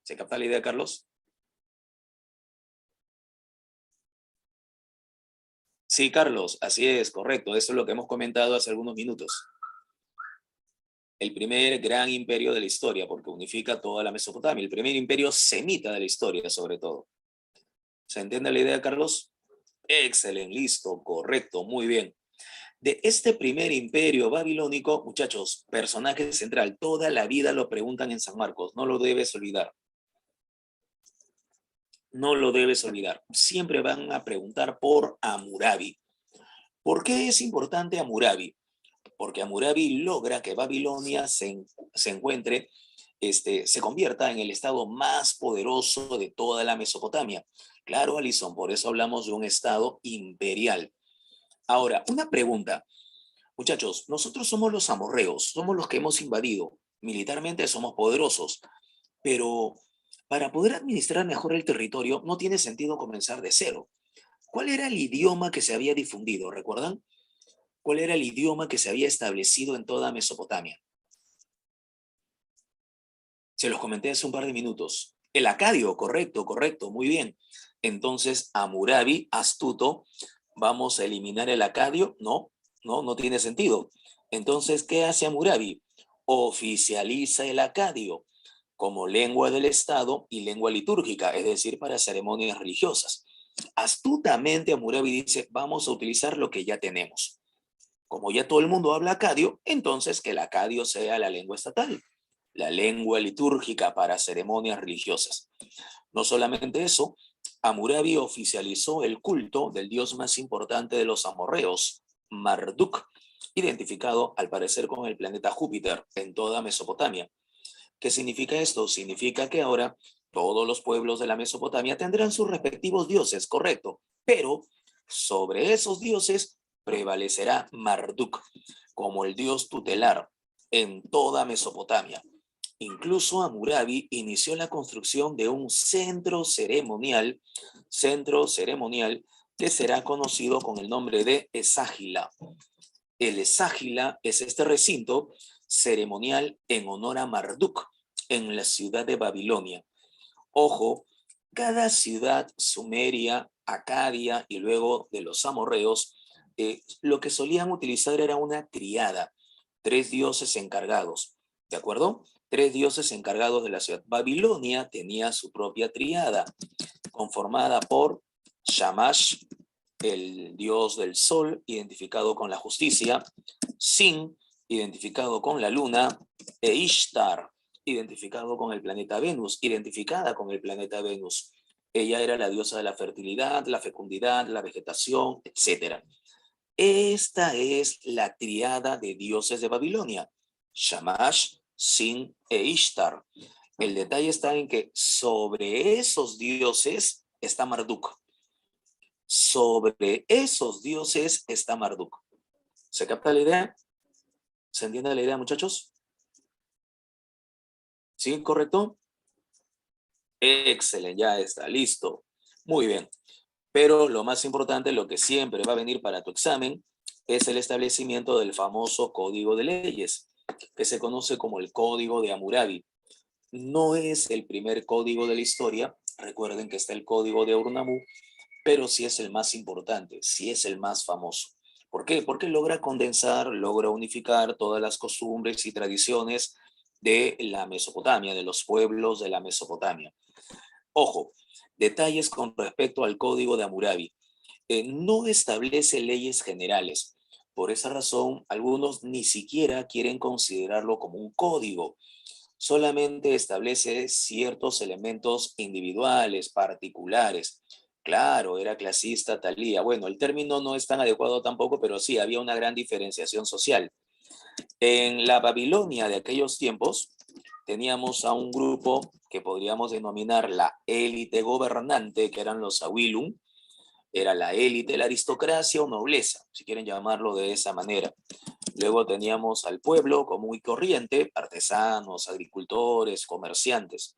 ¿Se capta la idea, Carlos? Sí, Carlos, así es, correcto. Eso es lo que hemos comentado hace algunos minutos. El primer gran imperio de la historia, porque unifica toda la Mesopotamia. El primer imperio semita de la historia, sobre todo. ¿Se entiende la idea, Carlos? Excelente, listo, correcto, muy bien. De este primer imperio babilónico, muchachos, personaje central, toda la vida lo preguntan en San Marcos, no lo debes olvidar. No lo debes olvidar. Siempre van a preguntar por Hammurabi. ¿Por qué es importante Hammurabi? Porque Hammurabi logra que Babilonia se encuentre, se convierta en el estado más poderoso de toda la Mesopotamia. Claro, Alison, por eso hablamos de un estado imperial. Ahora, una pregunta. Muchachos, nosotros somos los amorreos, somos los que hemos invadido. Militarmente somos poderosos, pero para poder administrar mejor el territorio no tiene sentido comenzar de cero. ¿Cuál era el idioma que se había difundido? ¿Recuerdan? ¿Cuál era el idioma que se había establecido en toda Mesopotamia? Se los comenté hace un par de minutos. El acadio, correcto, correcto, muy bien. Entonces, Hammurabi, astuto, ¿vamos a eliminar el acadio? No, no tiene sentido. Entonces, ¿qué hace Hammurabi? Oficializa el acadio como lengua del Estado y lengua litúrgica, es decir, para ceremonias religiosas. Astutamente Hammurabi dice, vamos a utilizar lo que ya tenemos. Como ya todo el mundo habla acadio, entonces que el acadio sea la lengua estatal, la lengua litúrgica para ceremonias religiosas. No solamente eso, Hammurabi oficializó el culto del dios más importante de los amorreos, Marduk, identificado al parecer con el planeta Júpiter en toda Mesopotamia. ¿Qué significa esto? Significa que ahora todos los pueblos de la Mesopotamia tendrán sus respectivos dioses, correcto, pero sobre esos dioses prevalecerá Marduk como el dios tutelar en toda Mesopotamia. Incluso Hammurabi inició la construcción de un centro ceremonial que será conocido con el nombre de Eságila. El Eságila es este recinto ceremonial en honor a Marduk en la ciudad de Babilonia. Ojo, cada ciudad sumeria, acadia y luego de los amorreos, lo que solían utilizar era una triada, tres dioses encargados, ¿de acuerdo? Tres dioses encargados de la ciudad. Babilonia tenía su propia triada, conformada por Shamash, el dios del sol, identificado con la justicia, Sin, identificado con la luna, e Ishtar, identificado con el planeta Venus, identificada con el planeta Venus. Ella era la diosa de la fertilidad, la fecundidad, la vegetación, etc. Esta es la triada de dioses de Babilonia, Shamash, Sin e Ishtar. El detalle está en que sobre esos dioses está Marduk. Sobre esos dioses está Marduk. ¿Se capta la idea? ¿Se entiende la idea, muchachos? ¿Sí? ¿Correcto? Excelente, ya está, listo. Muy bien. Pero lo más importante, lo que siempre va a venir para tu examen, es el establecimiento del famoso Código de Leyes, que se conoce como el Código de Hammurabi. No es el primer código de la historia. Recuerden que está el Código de Urnamú, pero sí es el más importante, sí es el más famoso. ¿Por qué? Porque logra condensar, logra unificar todas las costumbres y tradiciones de la Mesopotamia, de los pueblos de la Mesopotamia. Ojo, detalles con respecto al Código de Hammurabi. No establece leyes generales. Por esa razón, algunos ni siquiera quieren considerarlo como un código. Solamente establece ciertos elementos individuales, particulares. Claro, era clasista Talía. Bueno, el término no es tan adecuado tampoco, pero sí había una gran diferenciación social. En la Babilonia de aquellos tiempos, teníamos a un grupo que podríamos denominar la élite gobernante, que eran los Awilum. Era la élite, la aristocracia o nobleza, si quieren llamarlo de esa manera. Luego teníamos al pueblo común y corriente, artesanos, agricultores, comerciantes.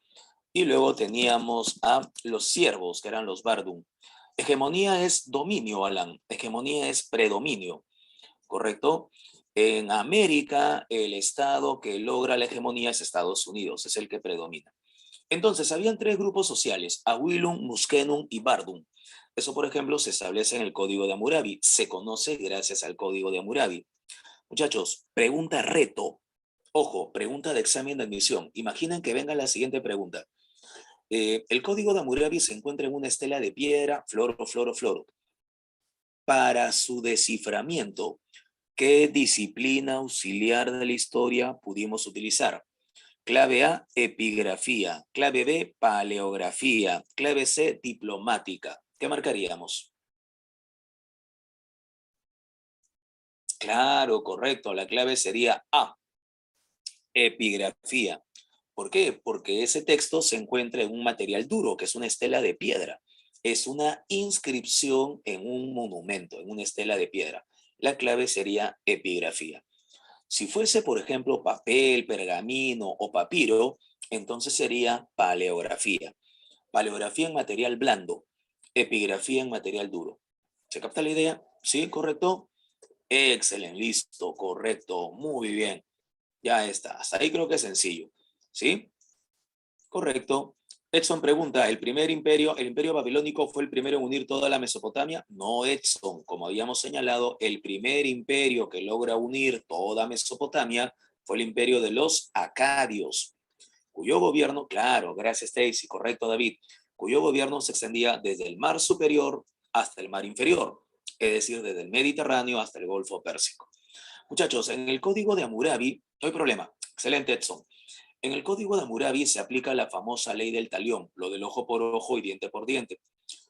Y luego teníamos a los siervos, que eran los Bardum. Hegemonía es dominio, Alan. Hegemonía es predominio, ¿correcto? En América, el estado que logra la hegemonía es Estados Unidos, es el que predomina. Entonces, habían tres grupos sociales, Awilum, Muskenum y Bardum. Eso, por ejemplo, se establece en el Código de Hammurabi. Se conoce gracias al Código de Hammurabi. Muchachos, pregunta reto. Ojo, pregunta de examen de admisión. Imaginen que venga la siguiente pregunta. El código de Hammurabi se encuentra en una estela de piedra, floro, floro, floro. Para su desciframiento, ¿qué disciplina auxiliar de la historia pudimos utilizar? Clave A, epigrafía. Clave B, paleografía. Clave C, diplomática. ¿Qué marcaríamos? Claro, correcto. La clave sería A, epigrafía. ¿Por qué? Porque ese texto se encuentra en un material duro, que es una estela de piedra. Es una inscripción en un monumento, en una estela de piedra. La clave sería epigrafía. Si fuese, por ejemplo, papel, pergamino o papiro, entonces sería paleografía. Paleografía en material blando, epigrafía en material duro. ¿Se capta la idea? ¿Sí? ¿Correcto? Excelente, listo, correcto, muy bien. Ya está, hasta ahí creo que es sencillo. ¿Sí? Correcto. Edson pregunta, el imperio babilónico fue el primero en unir toda la Mesopotamia? No, Edson, como habíamos señalado, el primer imperio que logra unir toda Mesopotamia fue el imperio de los acadios, cuyo gobierno, claro, gracias Stacy, correcto David, cuyo gobierno se extendía desde el mar superior hasta el mar inferior, es decir, desde el Mediterráneo hasta el Golfo Pérsico. Muchachos, en el código de Hammurabi, no hay problema. Excelente, Edson. En el código de Hammurabi se aplica la famosa ley del talión, lo del ojo por ojo y diente por diente.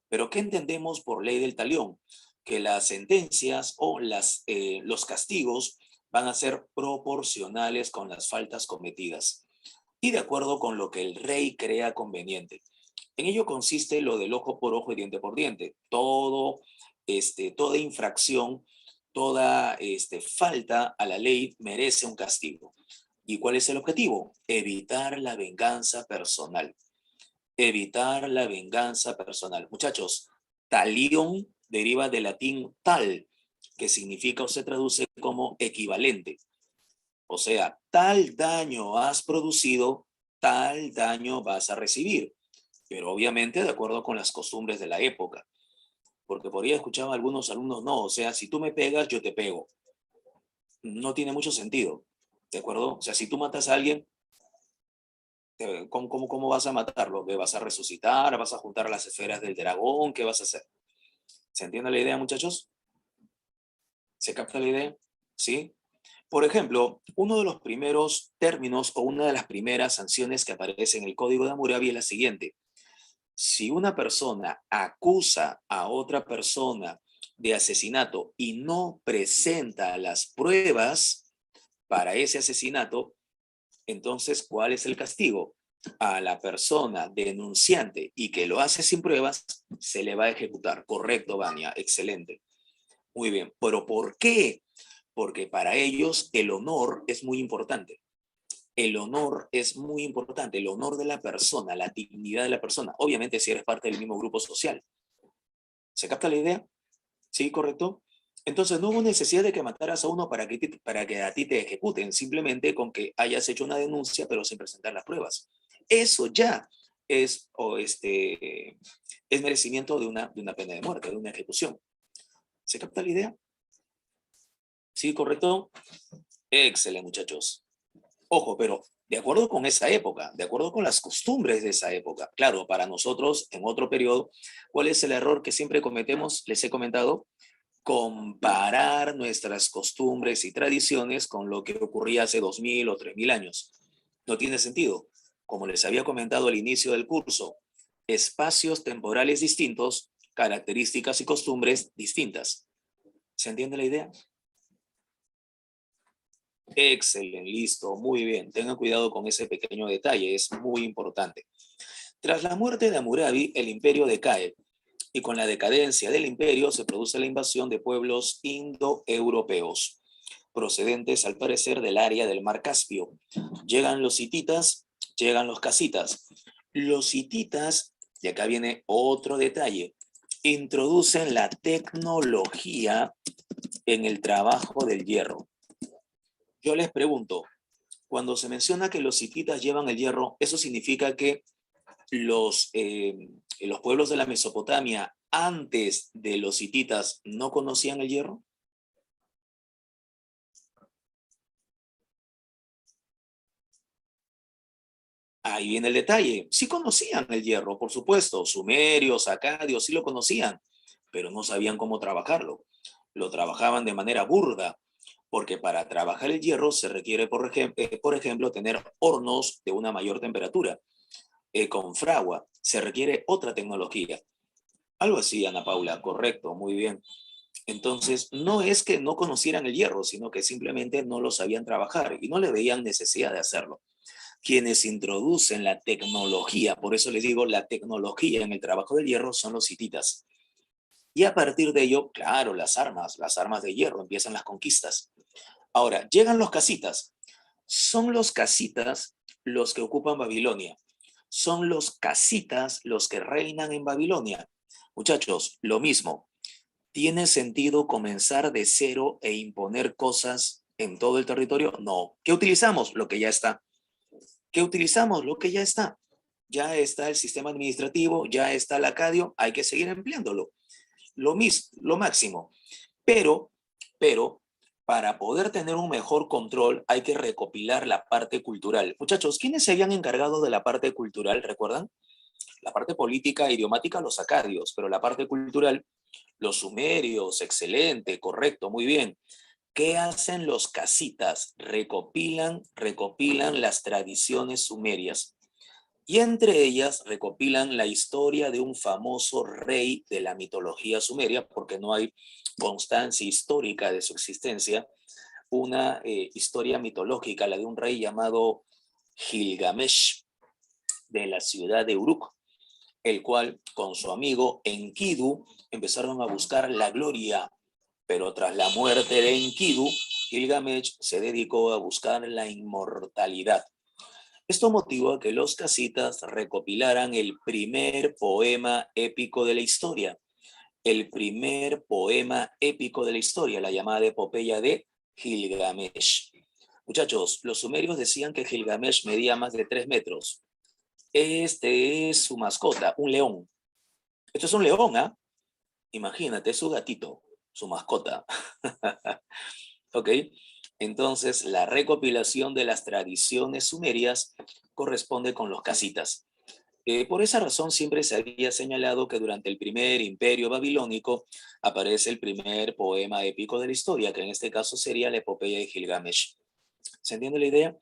Pero ¿qué entendemos por ley del talión? Que las sentencias o los castigos van a ser proporcionales con las faltas cometidas y de acuerdo con lo que el rey crea conveniente. En ello consiste lo del ojo por ojo y diente por diente. Toda infracción, toda falta a la ley merece un castigo. ¿Y cuál es el objetivo? Evitar la venganza personal. Evitar la venganza personal. Muchachos, talión deriva del latín tal, que significa o se traduce como equivalente. O sea, tal daño has producido, tal daño vas a recibir. Pero obviamente de acuerdo con las costumbres de la época. Porque por ahí escuchaba a algunos alumnos, no, o sea, si tú me pegas, yo te pego. No tiene mucho sentido. ¿De acuerdo? O sea, si tú matas a alguien, ¿cómo vas a matarlo? ¿Le vas a resucitar? ¿Vas a juntar las esferas del dragón? ¿Qué vas a hacer? ¿Se entiende la idea, muchachos? ¿Se capta la idea? ¿Sí? Por ejemplo, uno de los primeros términos o una de las primeras sanciones que aparece en el Código de Hammurabi es la siguiente. Si una persona acusa a otra persona de asesinato y no presenta las pruebas para ese asesinato, entonces, ¿cuál es el castigo? A la persona denunciante y que lo hace sin pruebas, se le va a ejecutar. Correcto, Vania, excelente. Muy bien, pero ¿por qué? Porque para ellos el honor es muy importante. El honor es muy importante, el honor de la persona, la dignidad de la persona. Obviamente si eres parte del mismo grupo social. ¿Se capta la idea? ¿Sí, correcto? Entonces no hubo necesidad de que mataras a uno para que a ti te ejecuten, simplemente con que hayas hecho una denuncia pero sin presentar las pruebas. Eso ya es merecimiento de una pena de muerte, de una ejecución. ¿Se capta la idea? ¿Sí, correcto? Excelente, muchachos. Ojo, pero de acuerdo con esa época, de acuerdo con las costumbres de esa época. Claro, para nosotros, en otro periodo, ¿cuál es el error que siempre cometemos? Les he comentado, comparar nuestras costumbres y tradiciones con lo que ocurría hace 2000 o 3000 años. No tiene sentido. Como les había comentado al inicio del curso, espacios temporales distintos, características y costumbres distintas. ¿Se entiende la idea? Excelente, listo, muy bien. Tengan cuidado con ese pequeño detalle, es muy importante. Tras la muerte de Hammurabi, el imperio decae y con la decadencia del imperio se produce la invasión de pueblos indoeuropeos, procedentes al parecer del área del mar Caspio. Llegan los hititas, llegan los casitas. Los hititas, y acá viene otro detalle, introducen la tecnología en el trabajo del hierro. Yo les pregunto, cuando se menciona que los hititas llevan el hierro, ¿eso significa que los pueblos de la Mesopotamia antes de los hititas no conocían el hierro? Ahí viene el detalle. Sí conocían el hierro, por supuesto. Sumerios, acadios, sí lo conocían, pero no sabían cómo trabajarlo. Lo trabajaban de manera burda, porque para trabajar el hierro se requiere, por ejemplo, tener hornos de una mayor temperatura. Con fragua se requiere otra tecnología. Algo así, Ana Paula, correcto, muy bien. Entonces, no es que no conocieran el hierro, sino que simplemente no lo sabían trabajar y no le veían necesidad de hacerlo. Quienes introducen la tecnología, por eso les digo, la tecnología en el trabajo del hierro son los hititas. Y a partir de ello, claro, las armas de hierro, empiezan las conquistas. Ahora, llegan los casitas. Son los casitas los que ocupan Babilonia. Son los casitas los que reinan en Babilonia. Muchachos, lo mismo. ¿Tiene sentido comenzar de cero e imponer cosas en todo el territorio? No. ¿Qué utilizamos? Lo que ya está. ¿Qué utilizamos? Lo que ya está. Ya está el sistema administrativo, ya está el acadio, hay que seguir empleándolo. Lo máximo. Pero, pero, para poder tener un mejor control hay que recopilar la parte cultural. Muchachos, ¿quiénes se habían encargado de la parte cultural? ¿Recuerdan? La parte política, idiomática, los acadios, pero la parte cultural, los sumerios, excelente, correcto, muy bien. ¿Qué hacen los casitas? Recopilan las tradiciones sumerias y entre ellas recopilan la historia de un famoso rey de la mitología sumeria, porque no hay constancia histórica de su existencia, una historia mitológica, la de un rey llamado Gilgamesh, de la ciudad de Uruk, el cual con su amigo Enkidu empezaron a buscar la gloria, pero tras la muerte de Enkidu, Gilgamesh se dedicó a buscar la inmortalidad. Esto motivó a que los casitas recopilaran el primer poema épico de la historia, la llamada epopeya de Gilgamesh. Muchachos, los sumerios decían que Gilgamesh medía más de 3 metros. Este es su mascota, un león. Esto es un león, ¿ah? Imagínate, es su gatito, su mascota. ¿Ok? Entonces, la recopilación de las tradiciones sumerias corresponde con los casitas. Por esa razón siempre se había señalado que durante el primer imperio babilónico aparece el primer poema épico de la historia, que en este caso sería la epopeya de Gilgamesh. ¿Se entiende la idea?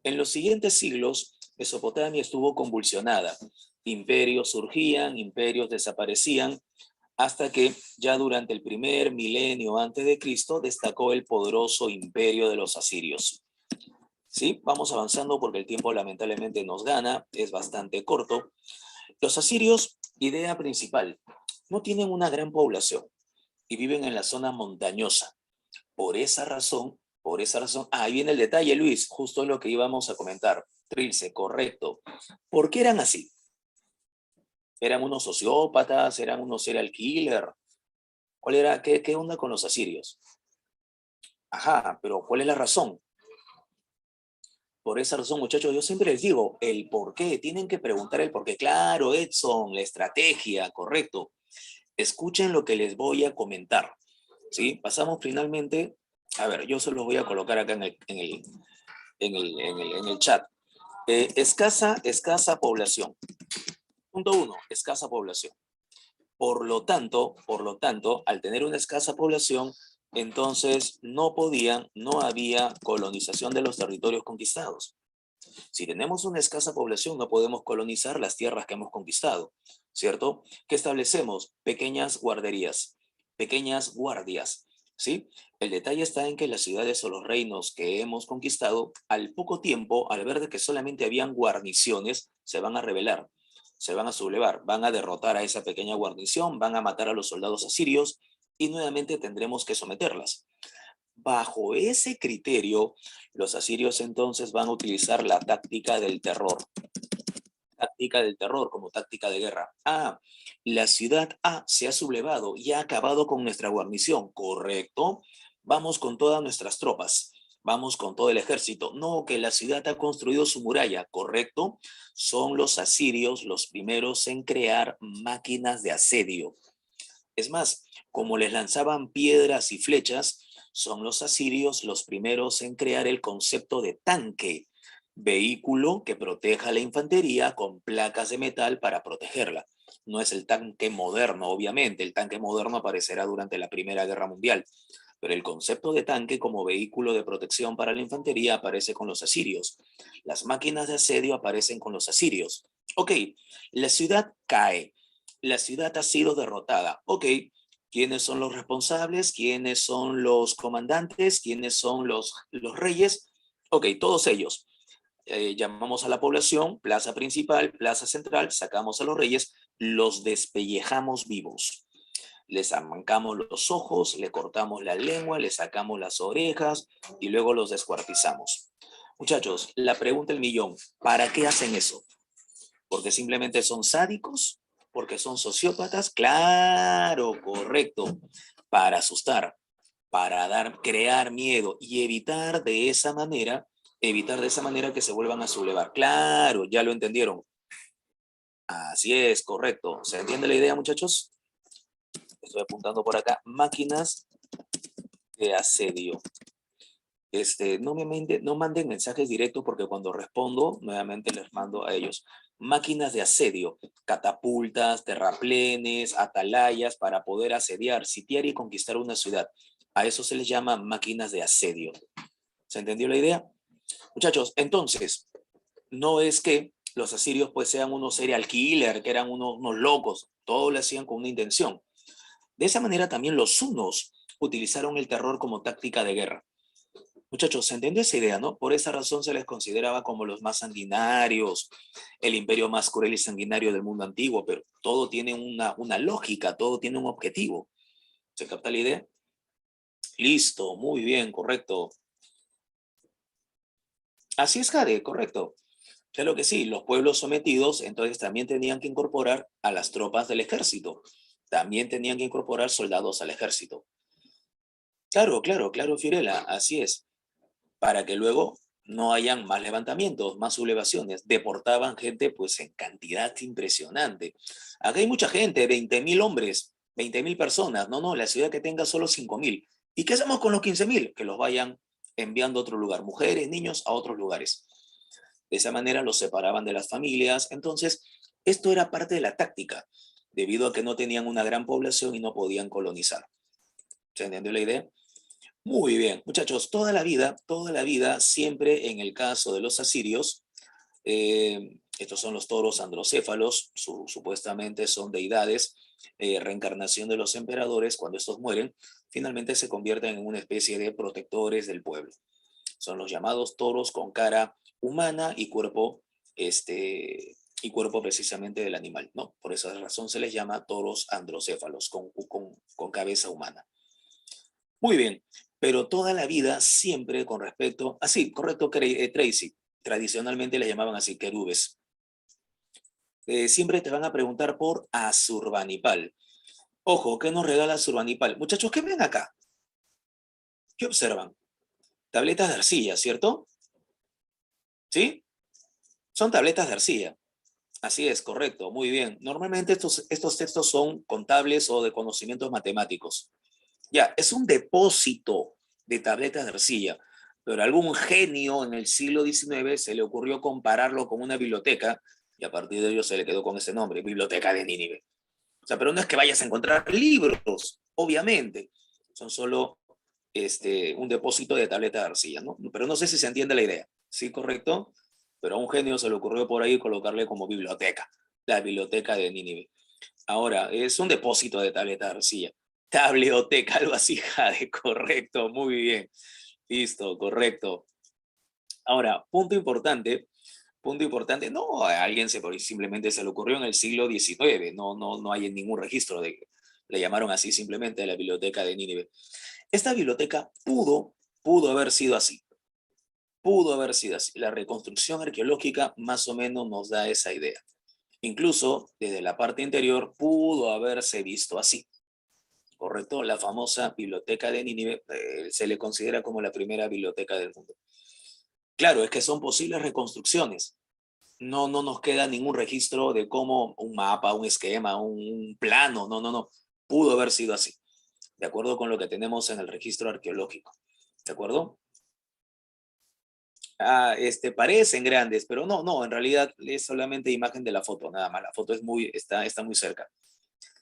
En los siguientes siglos, Mesopotamia estuvo convulsionada. Imperios surgían, imperios desaparecían, hasta que ya durante el primer milenio antes de Cristo destacó el poderoso imperio de los asirios. ¿Sí? Vamos avanzando porque el tiempo lamentablemente nos gana, es bastante corto. Los asirios, idea principal, no tienen una gran población y viven en la zona montañosa. Ahí viene el detalle, Luis, justo lo que íbamos a comentar. Trilce, correcto. ¿Por qué eran así? ¿Eran unos sociópatas? ¿Eran unos serial killer? ¿Qué onda con los asirios? Ajá, pero ¿cuál es la razón? Por esa razón, muchachos, yo siempre les digo, el por qué, tienen que preguntar el por qué. Claro, Edson, la estrategia, correcto. Escuchen lo que les voy a comentar. ¿Sí? Pasamos finalmente, a ver, yo se los voy a colocar acá en el chat. Escasa población. Punto 1, escasa población. Por lo tanto, al tener una escasa población, entonces no había colonización de los territorios conquistados. Si tenemos una escasa población, no podemos colonizar las tierras que hemos conquistado, ¿cierto? ¿Qué establecemos? Pequeñas guarderías, pequeñas guardias, ¿sí? El detalle está en que las ciudades o los reinos que hemos conquistado, al poco tiempo, al ver de que solamente habían guarniciones, se van a rebelar, se van a sublevar, van a derrotar a esa pequeña guarnición, van a matar a los soldados asirios y nuevamente tendremos que someterlas. Bajo ese criterio, los asirios entonces van a utilizar la táctica del terror como táctica de guerra. Ah, la ciudad A se ha sublevado y ha acabado con nuestra guarnición, ¿correcto? Vamos con todas nuestras tropas, vamos con todo el ejército. No, que la ciudad ha construido su muralla, ¿correcto? Son los asirios los primeros en crear máquinas de asedio. Es más, como les lanzaban piedras y flechas, son los asirios los primeros en crear el concepto de tanque, vehículo que proteja a la infantería con placas de metal para protegerla. No es el tanque moderno, obviamente, el tanque moderno aparecerá durante la Primera Guerra Mundial, pero el concepto de tanque como vehículo de protección para la infantería aparece con los asirios. Las máquinas de asedio aparecen con los asirios. Ok, la ciudad cae. La ciudad ha sido derrotada. Ok, ¿quiénes son los responsables? ¿Quiénes son los comandantes? ¿Quiénes son los reyes? Ok, todos ellos. Llamamos a la población, plaza principal, plaza central, sacamos a los reyes, los despellejamos vivos. Les arrancamos los ojos, le cortamos la lengua, le sacamos las orejas y luego los descuartizamos. Muchachos, la pregunta del millón, ¿para qué hacen eso? ¿Porque simplemente son sádicos? ¿Porque son sociópatas? Claro, correcto. para asustar, para crear miedo y evitar de esa manera que se vuelvan a sublevar. Claro, ya lo entendieron. Así es, correcto. ¿Se entiende la idea, muchachos? Estoy apuntando por acá. Máquinas de asedio. No manden mensajes directos porque cuando respondo, nuevamente les mando a ellos. Máquinas de asedio, catapultas, terraplenes, atalayas para poder asediar, sitiar y conquistar una ciudad. A eso se les llama máquinas de asedio. ¿Se entendió la idea? Muchachos, entonces, no es que los asirios pues sean unos serial killer, que eran unos locos, todo lo hacían con una intención. De esa manera también los hunos utilizaron el terror como táctica de guerra. Muchachos, ¿se entendió esa idea, no? Por esa razón se les consideraba como los más sanguinarios, el imperio más cruel y sanguinario del mundo antiguo, pero todo tiene una lógica, todo tiene un objetivo. ¿Se capta la idea? Listo, muy bien, correcto. Así es, Jade, correcto. Claro que sí, los pueblos sometidos entonces también tenían que incorporar a las tropas del ejército. También tenían que incorporar soldados al ejército. Claro, claro, claro, Fiorella, así es. Para que luego no hayan más levantamientos, más sublevaciones. Deportaban gente pues en cantidad impresionante. Acá hay mucha gente, 20.000 hombres, 20.000 personas. No, no, la ciudad que tenga solo 5.000. ¿Y qué hacemos con los 15.000? Que los vayan enviando a otro lugar. Mujeres, niños a otros lugares. De esa manera los separaban de las familias. Entonces, esto era parte de la táctica, debido a que no tenían una gran población y no podían colonizar. ¿Se entendió la idea? Muy bien, muchachos, toda la vida, siempre en el caso de los asirios, estos son los toros androcéfalos, supuestamente son deidades, reencarnación de los emperadores, cuando estos mueren, finalmente se convierten en una especie de protectores del pueblo. Son los llamados toros con cara humana y cuerpo precisamente del animal, ¿no? Por esa razón se les llama toros androcéfalos, con cabeza humana. Muy bien, pero toda la vida siempre con respecto, así, correcto, Tracy, tradicionalmente le llamaban así, querubes. Siempre te van a preguntar por Asurbanipal. Ojo, ¿qué nos regala Asurbanipal? Muchachos, ¿qué ven acá? ¿Qué observan? Tabletas de arcilla, ¿cierto? ¿Sí? Son tabletas de arcilla. Así es, correcto, muy bien. Normalmente estos textos son contables o de conocimientos matemáticos. Ya, es un depósito de tabletas de arcilla, pero a algún genio en el siglo XIX se le ocurrió compararlo con una biblioteca y a partir de ello se le quedó con ese nombre, Biblioteca de Nínive. O sea, pero no es que vayas a encontrar libros, obviamente, son solo un depósito de tabletas de arcilla, ¿no? Pero no sé si se entiende la idea, ¿sí, correcto? Pero a un genio se le ocurrió por ahí colocarle como biblioteca, la Biblioteca de Nínive. Ahora, es un depósito de tabletas de arcilla. Tableoteca, algo así, Jade, correcto, muy bien. Listo, correcto. Ahora, punto importante, no, a alguien simplemente se le ocurrió en el siglo XIX, no hay en ningún registro de que le llamaron así simplemente la Biblioteca de Nínive. Esta biblioteca pudo haber sido así, pudo haber sido así. La reconstrucción arqueológica más o menos nos da esa idea. Incluso desde la parte interior pudo haberse visto así. Correcto, la famosa biblioteca de Nínive se le considera como la primera biblioteca del mundo. Claro, es que son posibles reconstrucciones. No nos queda ningún registro de cómo un mapa, un esquema, un plano, no. Pudo haber sido así, de acuerdo con lo que tenemos en el registro arqueológico. ¿De acuerdo? Parecen grandes, pero no, en realidad es solamente imagen de la foto, nada más. La foto está muy cerca.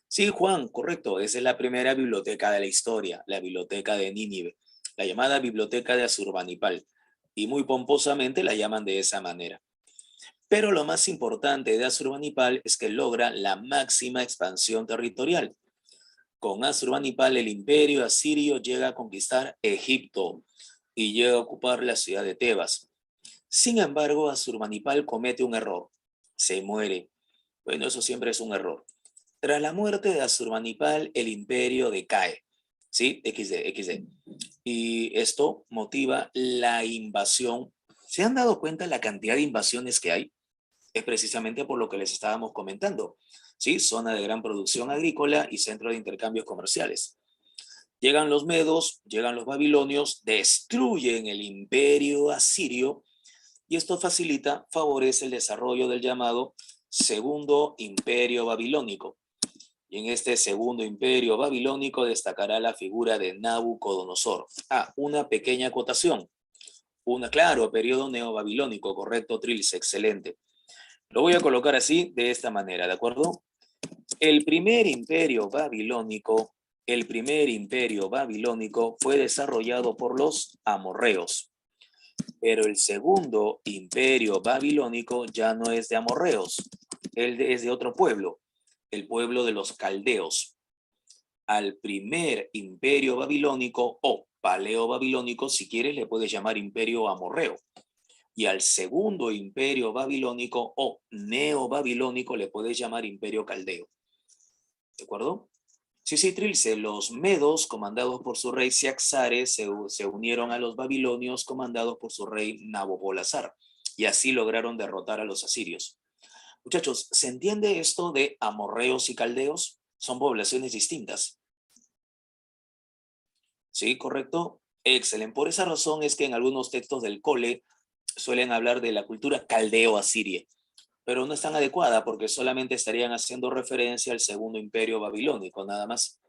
Sí, Juan, correcto. Esa es la primera biblioteca de la historia, la biblioteca de Nínive, la llamada biblioteca de Asurbanipal. Y muy pomposamente la llaman de esa manera. Pero lo más importante de Asurbanipal es que logra la máxima expansión territorial. Con Asurbanipal, el imperio asirio llega a conquistar Egipto y llega a ocupar la ciudad de Tebas. Sin embargo, Asurbanipal comete un error. Se muere. Bueno, eso siempre es un error. Tras la muerte de Asurbanipal, el imperio decae. ¿Sí? XD. Y esto motiva la invasión. ¿Se han dado cuenta la cantidad de invasiones que hay? Es precisamente por lo que les estábamos comentando. ¿Sí? Zona de gran producción agrícola y centro de intercambios comerciales. Llegan los medos, llegan los babilonios, destruyen el imperio asirio y esto facilita, favorece el desarrollo del llamado Segundo Imperio Babilónico. Y en este Segundo Imperio Babilónico destacará la figura de Nabucodonosor. Una pequeña acotación. Claro, periodo neobabilónico, correcto, Trilce, excelente. Lo voy a colocar así, de esta manera, ¿de acuerdo? El primer imperio babilónico fue desarrollado por los amorreos. Pero el segundo imperio babilónico ya no es de amorreos, él es de otro pueblo, el pueblo de los caldeos. Al primer imperio babilónico o paleo babilónico, si quieres le puedes llamar imperio amorreo. Y al segundo imperio babilónico o neobabilónico le puedes llamar imperio caldeo. ¿De acuerdo? Sí, Trilce, los medos comandados por su rey Ciaxares se unieron a los babilonios comandados por su rey Nabopolassar y así lograron derrotar a los asirios. Muchachos, ¿se entiende esto de amorreos y caldeos? Son poblaciones distintas. ¿Sí? ¿Correcto? Excelente. Por esa razón es que en algunos textos del cole suelen hablar de la cultura caldeo-asiria, pero no es tan adecuada porque solamente estarían haciendo referencia al segundo imperio babilónico, nada más.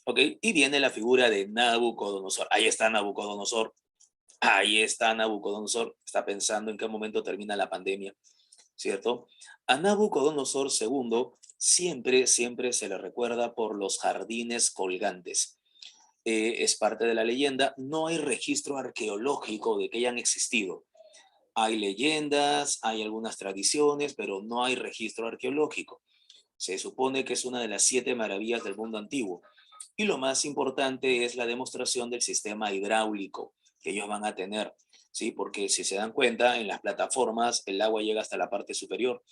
¿Ok? Y viene la figura de Nabucodonosor. Ahí está Nabucodonosor. Ahí está Nabucodonosor. Está pensando en qué momento termina la pandemia, ¿cierto? A Nabucodonosor II siempre se le recuerda por los jardines colgantes. Es parte de la leyenda. No hay registro arqueológico de que hayan existido. Hay leyendas, hay algunas tradiciones, pero no hay registro arqueológico. Se supone que es una de las 7 maravillas del mundo antiguo. Y lo más importante es la demostración del sistema hidráulico que ellos van a tener, ¿sí? Porque si se dan cuenta, en las plataformas el agua llega hasta la parte superior.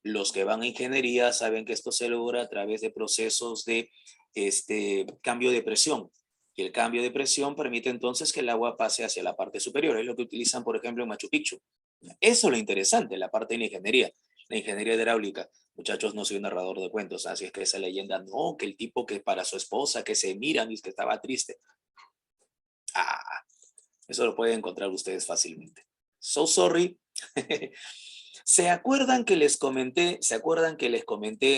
Los que van a ingeniería saben que esto se logra a través de procesos de cambio de presión. Y el cambio de presión permite entonces que el agua pase hacia la parte superior. Es lo que utilizan, por ejemplo, en Machu Picchu. Eso es lo interesante, la parte de la ingeniería hidráulica. Muchachos, no soy un narrador de cuentos, así es que esa leyenda, no, que el tipo que para su esposa, que se miran y que estaba triste. Eso lo pueden encontrar ustedes fácilmente. So sorry. ¿Se acuerdan que les comenté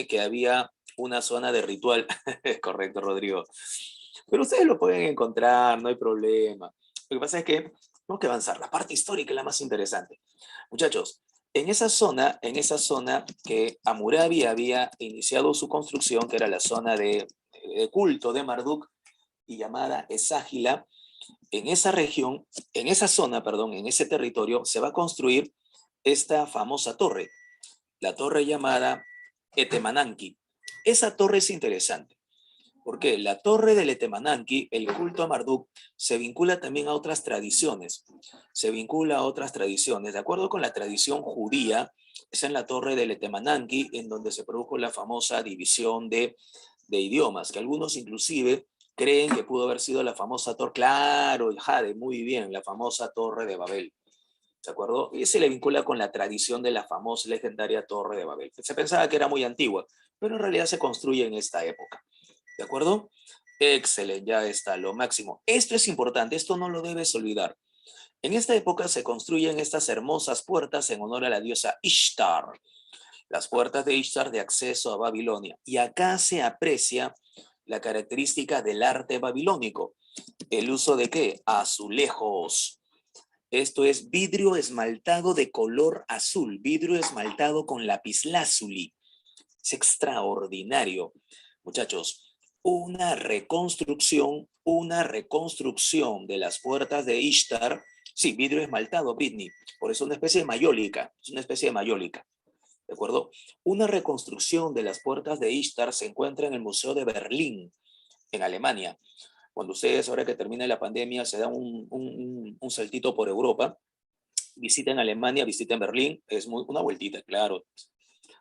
que había una zona de ritual? Correcto, Rodrigo. Pero ustedes lo pueden encontrar, no hay problema. Lo que pasa es que tenemos que avanzar. La parte histórica es la más interesante. Muchachos, en esa zona que Hammurabi había iniciado su construcción, que era la zona de culto de Marduk y llamada Eságila, en esa región, en esa zona, perdón, en ese territorio, se va a construir esta famosa torre, la torre llamada Etemananki. Esa torre es interesante, porque la torre del Etemananki, el culto a Marduk, se vincula también a otras tradiciones. Se vincula a otras tradiciones. De acuerdo con la tradición judía, es en la torre del Etemananki en donde se produjo la famosa división de idiomas, que algunos inclusive creen que pudo haber sido la famosa torre, claro, Jade, muy bien, la famosa torre de Babel. ¿De acuerdo? Y se le vincula con la tradición de la famosa legendaria Torre de Babel. Se pensaba que era muy antigua, pero en realidad se construye en esta época. ¿De acuerdo? Excelente, ya está, lo máximo. Esto es importante, esto no lo debes olvidar. En esta época se construyen estas hermosas puertas en honor a la diosa Ishtar, las puertas de Ishtar de acceso a Babilonia. Y acá se aprecia la característica del arte babilónico. ¿El uso de qué? Azulejos. Esto es vidrio esmaltado de color azul, vidrio esmaltado con lapislázuli. Es extraordinario. Muchachos, una reconstrucción de las puertas de Ishtar. Sí, vidrio esmaltado, Britney. Por eso una especie de mayólica, es una especie de mayólica. ¿De acuerdo? Una reconstrucción de las puertas de Ishtar se encuentra en el Museo de Berlín, en Alemania. Cuando ustedes, ahora que termine la pandemia, se dan un saltito por Europa, visiten Alemania, visiten Berlín, es una vueltita, claro,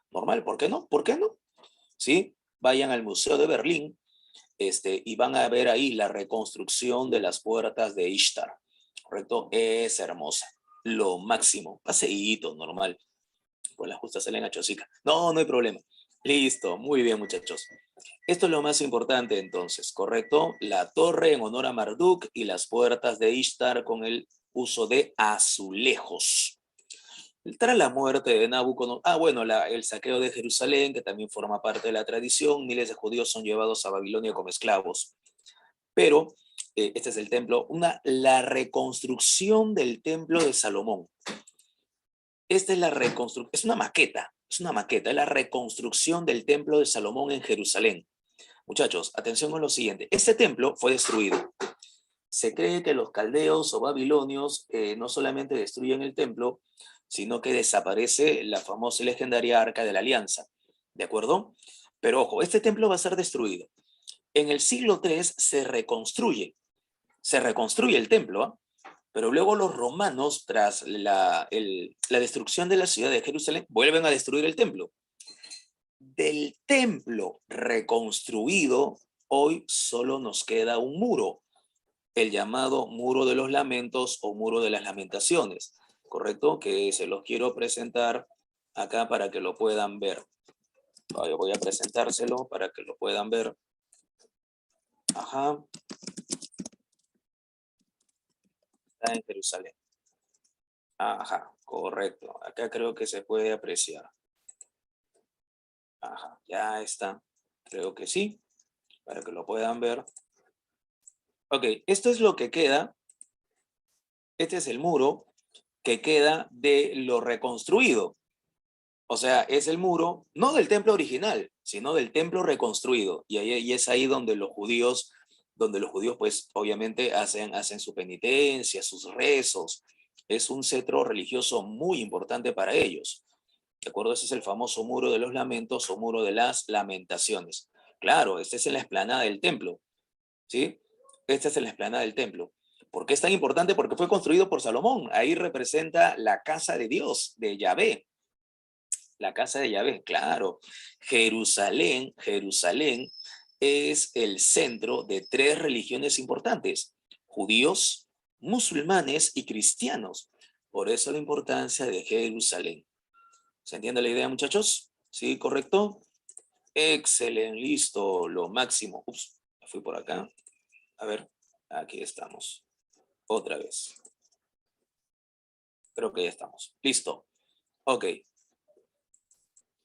normal, ¿por qué no? ¿Por qué no? ¿Sí? Vayan al Museo de Berlín y van a ver ahí la reconstrucción de las puertas de Ishtar, ¿correcto? Es hermosa, lo máximo, paseíto, normal, pues las justas salen a chosica. No, no hay problema. Listo, muy bien, muchachos. Esto es lo más importante entonces, ¿correcto? La torre en honor a Marduk y las puertas de Ishtar con el uso de azulejos. Tras la muerte de Nabucodonosor, bueno, el saqueo de Jerusalén, que también forma parte de la tradición, miles de judíos son llevados a Babilonia como esclavos. Pero este es el templo, la reconstrucción del templo de Salomón. Esta es la reconstrucción, es una maqueta, es la reconstrucción del templo de Salomón en Jerusalén. Muchachos, atención con lo siguiente. Este templo fue destruido. Se cree que los caldeos o babilonios no solamente destruyen el templo, sino que desaparece la famosa y legendaria Arca de la Alianza. ¿De acuerdo? Pero ojo, este templo va a ser destruido. En el siglo III se reconstruye el templo, ¿eh? Pero luego los romanos, tras la destrucción de la ciudad de Jerusalén, vuelven a destruir el templo. Del templo reconstruido, hoy solo nos queda un muro, el llamado Muro de los Lamentos o Muro de las Lamentaciones, ¿correcto? Que se los quiero presentar acá para que lo puedan ver. Yo voy a presentárselo para que lo puedan ver. Ajá. Está en Jerusalén. Ajá, correcto. Acá creo que se puede apreciar. Ajá, ya está. Creo que sí, para que lo puedan ver. Ok, esto es lo que queda. Este es el muro que queda de lo reconstruido. O sea, es el muro, no del templo original, sino del templo reconstruido. Y es ahí donde los judíos pues obviamente hacen su penitencia, sus rezos. Es un centro religioso muy importante para ellos. ¿De acuerdo? Ese es el famoso muro de los lamentos o muro de las lamentaciones. Claro, este es en la explanada del templo, ¿sí? Este es en la explanada del templo. ¿Por qué es tan importante? Porque fue construido por Salomón. Ahí representa la casa de Dios, de Yahvé. La casa de Yahvé, claro. Jerusalén es el centro de tres religiones importantes: judíos, musulmanes y cristianos. Por eso la importancia de Jerusalén. ¿Se entiende la idea, muchachos? ¿Sí, correcto? Excelente, listo, lo máximo. Ups, me fui por acá. A ver, aquí estamos. Otra vez. Creo que ya estamos. Listo. Ok.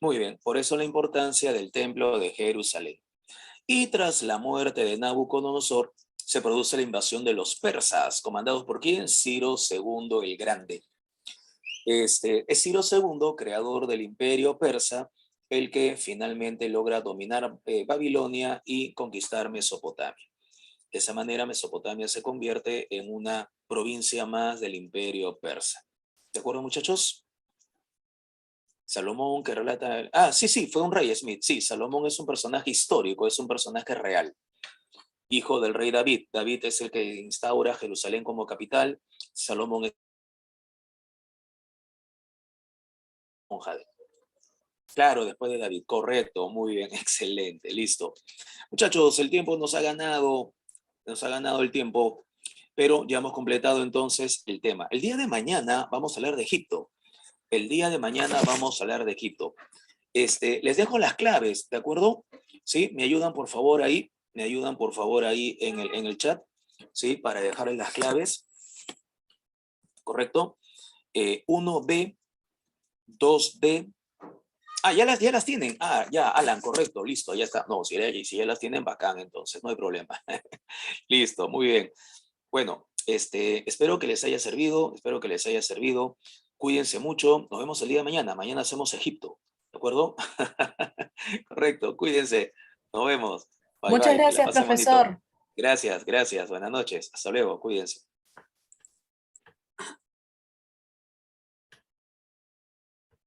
Muy bien, por eso la importancia del templo de Jerusalén. Y tras la muerte de Nabucodonosor, se produce la invasión de los persas, comandados por quién? Ciro II el Grande. Es Ciro II, creador del imperio persa, el que finalmente logra dominar Babilonia y conquistar Mesopotamia. De esa manera, Mesopotamia se convierte en una provincia más del imperio persa. ¿De acuerdo, muchachos? Salomón que relata... sí, sí, fue un rey Smith. Sí, Salomón es un personaje histórico, es un personaje real. Hijo del rey David. David es el que instaura Jerusalén como capital. Salomón es monja. Claro, después de David. Correcto, muy bien, excelente, listo. Muchachos, el tiempo nos ha ganado el tiempo, pero ya hemos completado entonces el tema. El día de mañana vamos a hablar de Egipto. El día de mañana vamos a hablar de Egipto. Les dejo las claves, ¿de acuerdo? ¿Sí? Me ayudan por favor ahí en el chat, ¿sí? Para dejarles las claves, ¿correcto? 1B, 2B. Ya las tienen. Ya, Alan, correcto, listo, ya está. No, si ya las tienen, bacán, entonces, no hay problema. Listo, muy bien. Bueno, espero que les haya servido, espero que les haya servido. Cuídense mucho, nos vemos el día de mañana. Mañana hacemos Egipto, ¿de acuerdo? Correcto, cuídense. Nos vemos. Bye Muchas bye, que la gracias, pasen bonito. profesor. Gracias, gracias. Buenas noches. Hasta luego, cuídense.